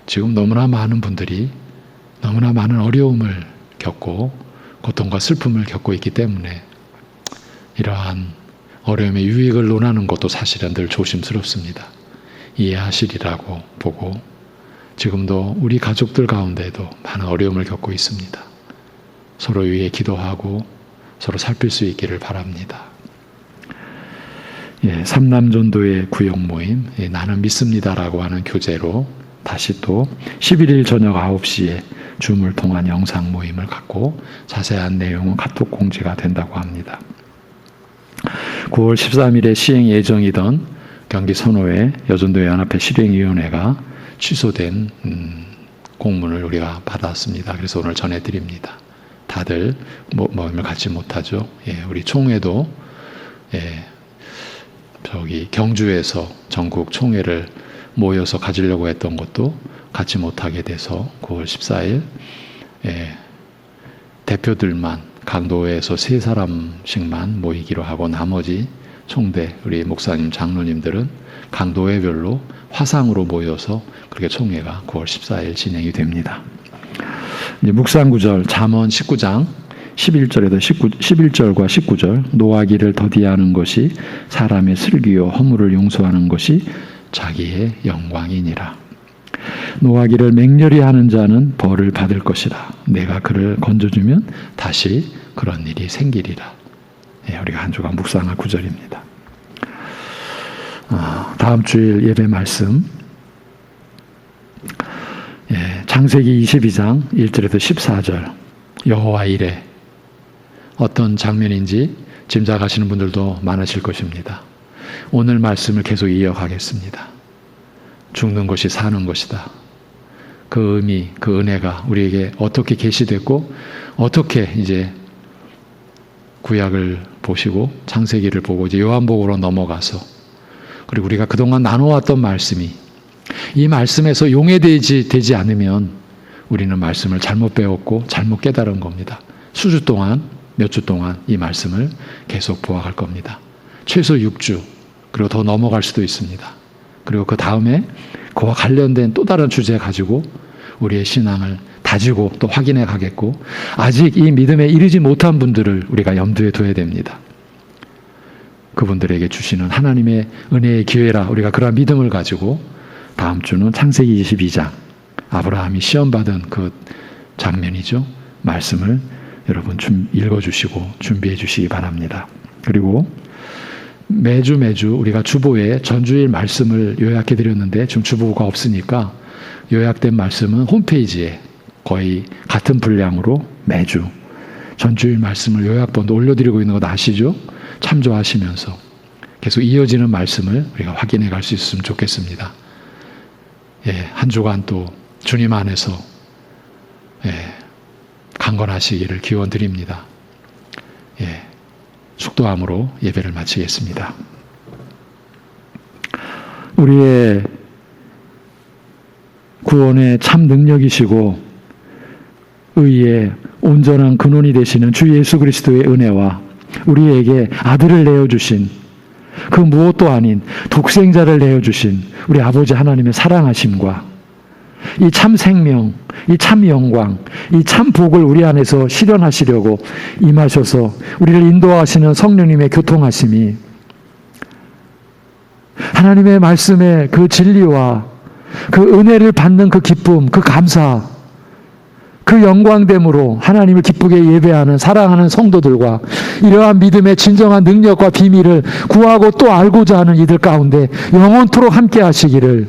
지금 너무나 많은 분들이 너무나 많은 어려움을 겪고 고통과 슬픔을 겪고 있기 때문에 이러한 어려움의 유익을 논하는 것도 사실은 늘 조심스럽습니다. 이해하시리라고 보고, 지금도 우리 가족들 가운데도 많은 어려움을 겪고 있습니다. 서로 위해 기도하고 서로 살필 수 있기를 바랍니다. 삼남전도의 구역 모임, 나는 믿습니다라고 하는 교재로 다시 또 11일 저녁 9시에 줌을 통한 영상 모임을 갖고 자세한 내용은 카톡 공지가 된다고 합니다. 9월 13일에 시행 예정이던 경기 선호회 여전도회 연합회 실행위원회가 취소된 공문을 우리가 받았습니다. 그래서 오늘 전해드립니다. 다들 모임을 갖지 못하죠. 우리 총회도 저기 경주에서 전국 총회를 모여서 가지려고 했던 것도 갖지 못하게 돼서 9월 14일 대표들만 강도회에서 3사람씩만 모이기로 하고 나머지 총대 우리 목사님 장로님들은 강도회별로 화상으로 모여서 그렇게 총회가 9월 14일 진행이 됩니다. 이제 묵상구절 잠언 19장 11절과 19절 노하기를 더디하는 것이 사람의 슬기요 허물을 용서하는 것이 자기의 영광이니라. 노하기를 맹렬히 하는 자는 벌을 받을 것이라. 내가 그를 건져주면 다시 그런 일이 생기리라. 우리가 한 주간 묵상할 구절입니다. 다음 주일 예배 말씀 창세기 22장 1절에서 14절 여호와 이레. 어떤 장면인지 짐작하시는 분들도 많으실 것입니다. 오늘 말씀을 계속 이어가겠습니다. 죽는 것이 사는 것이다. 그 의미, 그 은혜가 우리에게 어떻게 계시됐고 어떻게 이제 구약을 보시고 창세기를 보고 이제 요한복음으로 넘어가서 그리고 우리가 그동안 나눠왔던 말씀이 이 말씀에서 용해되지 않으면 우리는 말씀을 잘못 배웠고 잘못 깨달은 겁니다. 수주 동안 몇 주 동안 이 말씀을 계속 보아갈 겁니다. 최소 6주 그리고 더 넘어갈 수도 있습니다. 그리고 그 다음에 그와 관련된 또 다른 주제 가지고 우리의 신앙을 다지고 또 확인해 가겠고 아직 이 믿음에 이르지 못한 분들을 우리가 염두에 둬야 됩니다. 그분들에게 주시는 하나님의 은혜의 기회라 우리가 그러한 믿음을 가지고 다음 주는 창세기 22장 아브라함이 시험받은 그 장면이죠. 말씀을 여러분 읽어주시고 준비해 주시기 바랍니다. 그리고 매주 우리가 주보에 전주일 말씀을 요약해 드렸는데 지금 주보가 없으니까 요약된 말씀은 홈페이지에 거의 같은 분량으로 매주 전주일 말씀을 요약본도 올려드리고 있는 거 아시죠? 참조하시면서 계속 이어지는 말씀을 우리가 확인해 갈 수 있으면 좋겠습니다. 예, 한 주간 또 주님 안에서 강건하시기를 기원드립니다. 예, 축도함으로 예배를 마치겠습니다. 우리의 구원의 참 능력이시고 의의 온전한 근원이 되시는 주 예수 그리스도의 은혜와 우리에게 아들을 내어주신 그 무엇도 아닌 독생자를 내어주신 우리 아버지 하나님의 사랑하심과 이 참 생명, 이 참 영광, 이 참 복을 우리 안에서 실현하시려고 임하셔서 우리를 인도하시는 성령님의 교통하심이 하나님의 말씀의 그 진리와 그 은혜를 받는 그 기쁨, 그 감사, 그 영광됨으로 하나님을 기쁘게 예배하는 사랑하는 성도들과 이러한 믿음의 진정한 능력과 비밀을 구하고 또 알고자 하는 이들 가운데 영원토록 함께 하시기를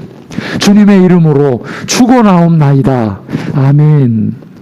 주님의 이름으로 축원하옵나이다. 아멘.